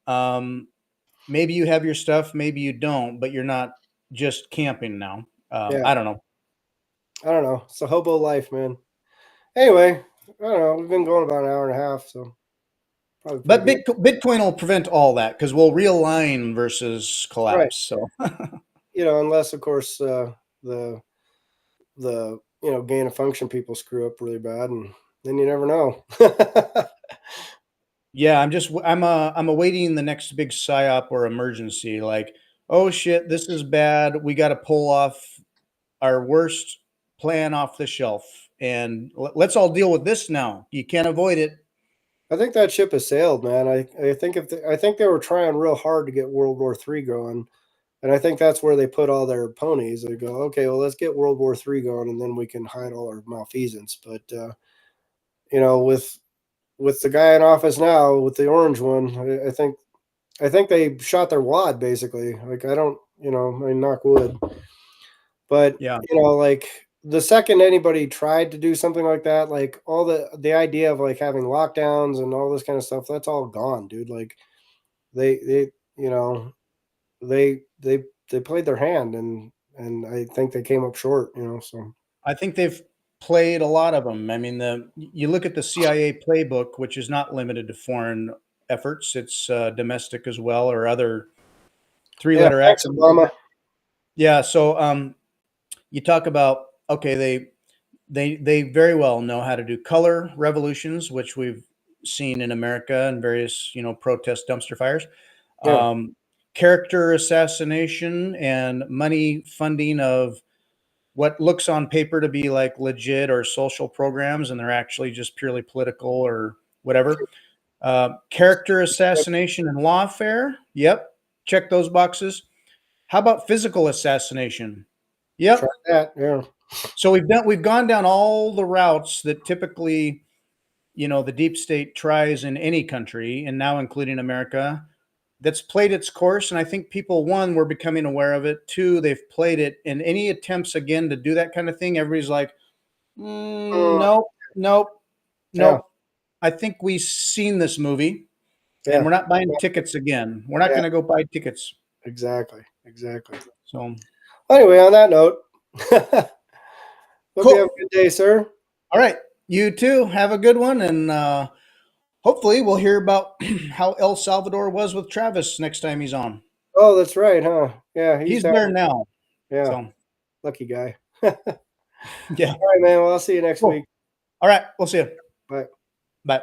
Maybe you have your stuff, maybe you don't, but you're not just camping now. Yeah. I don't know. I don't know. It's a hobo life, man. Anyway, I don't know. We've been going about an hour and a half, so probably pretty But good. Bitcoin will prevent all that because we'll realign versus Right. collapse. So Unless of course the gain of function people screw up really bad, and then you never know. yeah, I'm awaiting the next big psyop or emergency. Like, oh shit, this is bad. We got to pull off our worst plan off the shelf, and let's all deal with this now. You can't avoid it. I think that ship has sailed, man. I think I think they were trying real hard to get World War III going, and I think that's where they put all their ponies. They go, okay, well, let's get World War III going, and then we can hide all our malfeasance. But with the guy in office now, with the orange one, I think they shot their wad basically. Like I don't, I mean, knock wood, but Yeah, like the second anybody tried to do something like that, like all the idea of like having lockdowns and all this kind of stuff, that's all gone, dude. Like they you know they played their hand, and I think they came up short. So I think they've played a lot of them. I mean, you look at the CIA playbook, which is not limited to foreign efforts; it's domestic as well, or other yeah, three-letter thanks acronyms. Obama. Yeah. So you talk about okay, they very well know how to do color revolutions, which we've seen in America and various protest dumpster fires. Yeah, Um, Character assassination and money funding of what looks on paper to be like legit or social programs, and they're actually just purely political or whatever. Character assassination and lawfare. Yep, check those boxes. How about physical assassination? try Yep. that. Yeah, So we've gone down all the routes that typically the deep state tries in any country, and now including America. That's played its course, and I think people, one, were becoming aware of it. Two, they've played it, and any attempts again to do that kind of thing, everybody's like, Mm, nope, nope, yeah, nope. I think we've seen this movie, and yeah, we're not buying tickets again. We're not yeah. going to go buy tickets. Exactly. So Anyway, on that note, hope you have cool. a good day, sir. All right, you too. Have a good one, and hopefully we'll hear about how El Salvador was with Travis next time he's on. Oh, that's right, huh? Yeah, he's He's down. there now. Yeah, So lucky guy. All yeah, right, man. Well, I'll see you next cool. week. All right, we'll see you. Bye. Bye.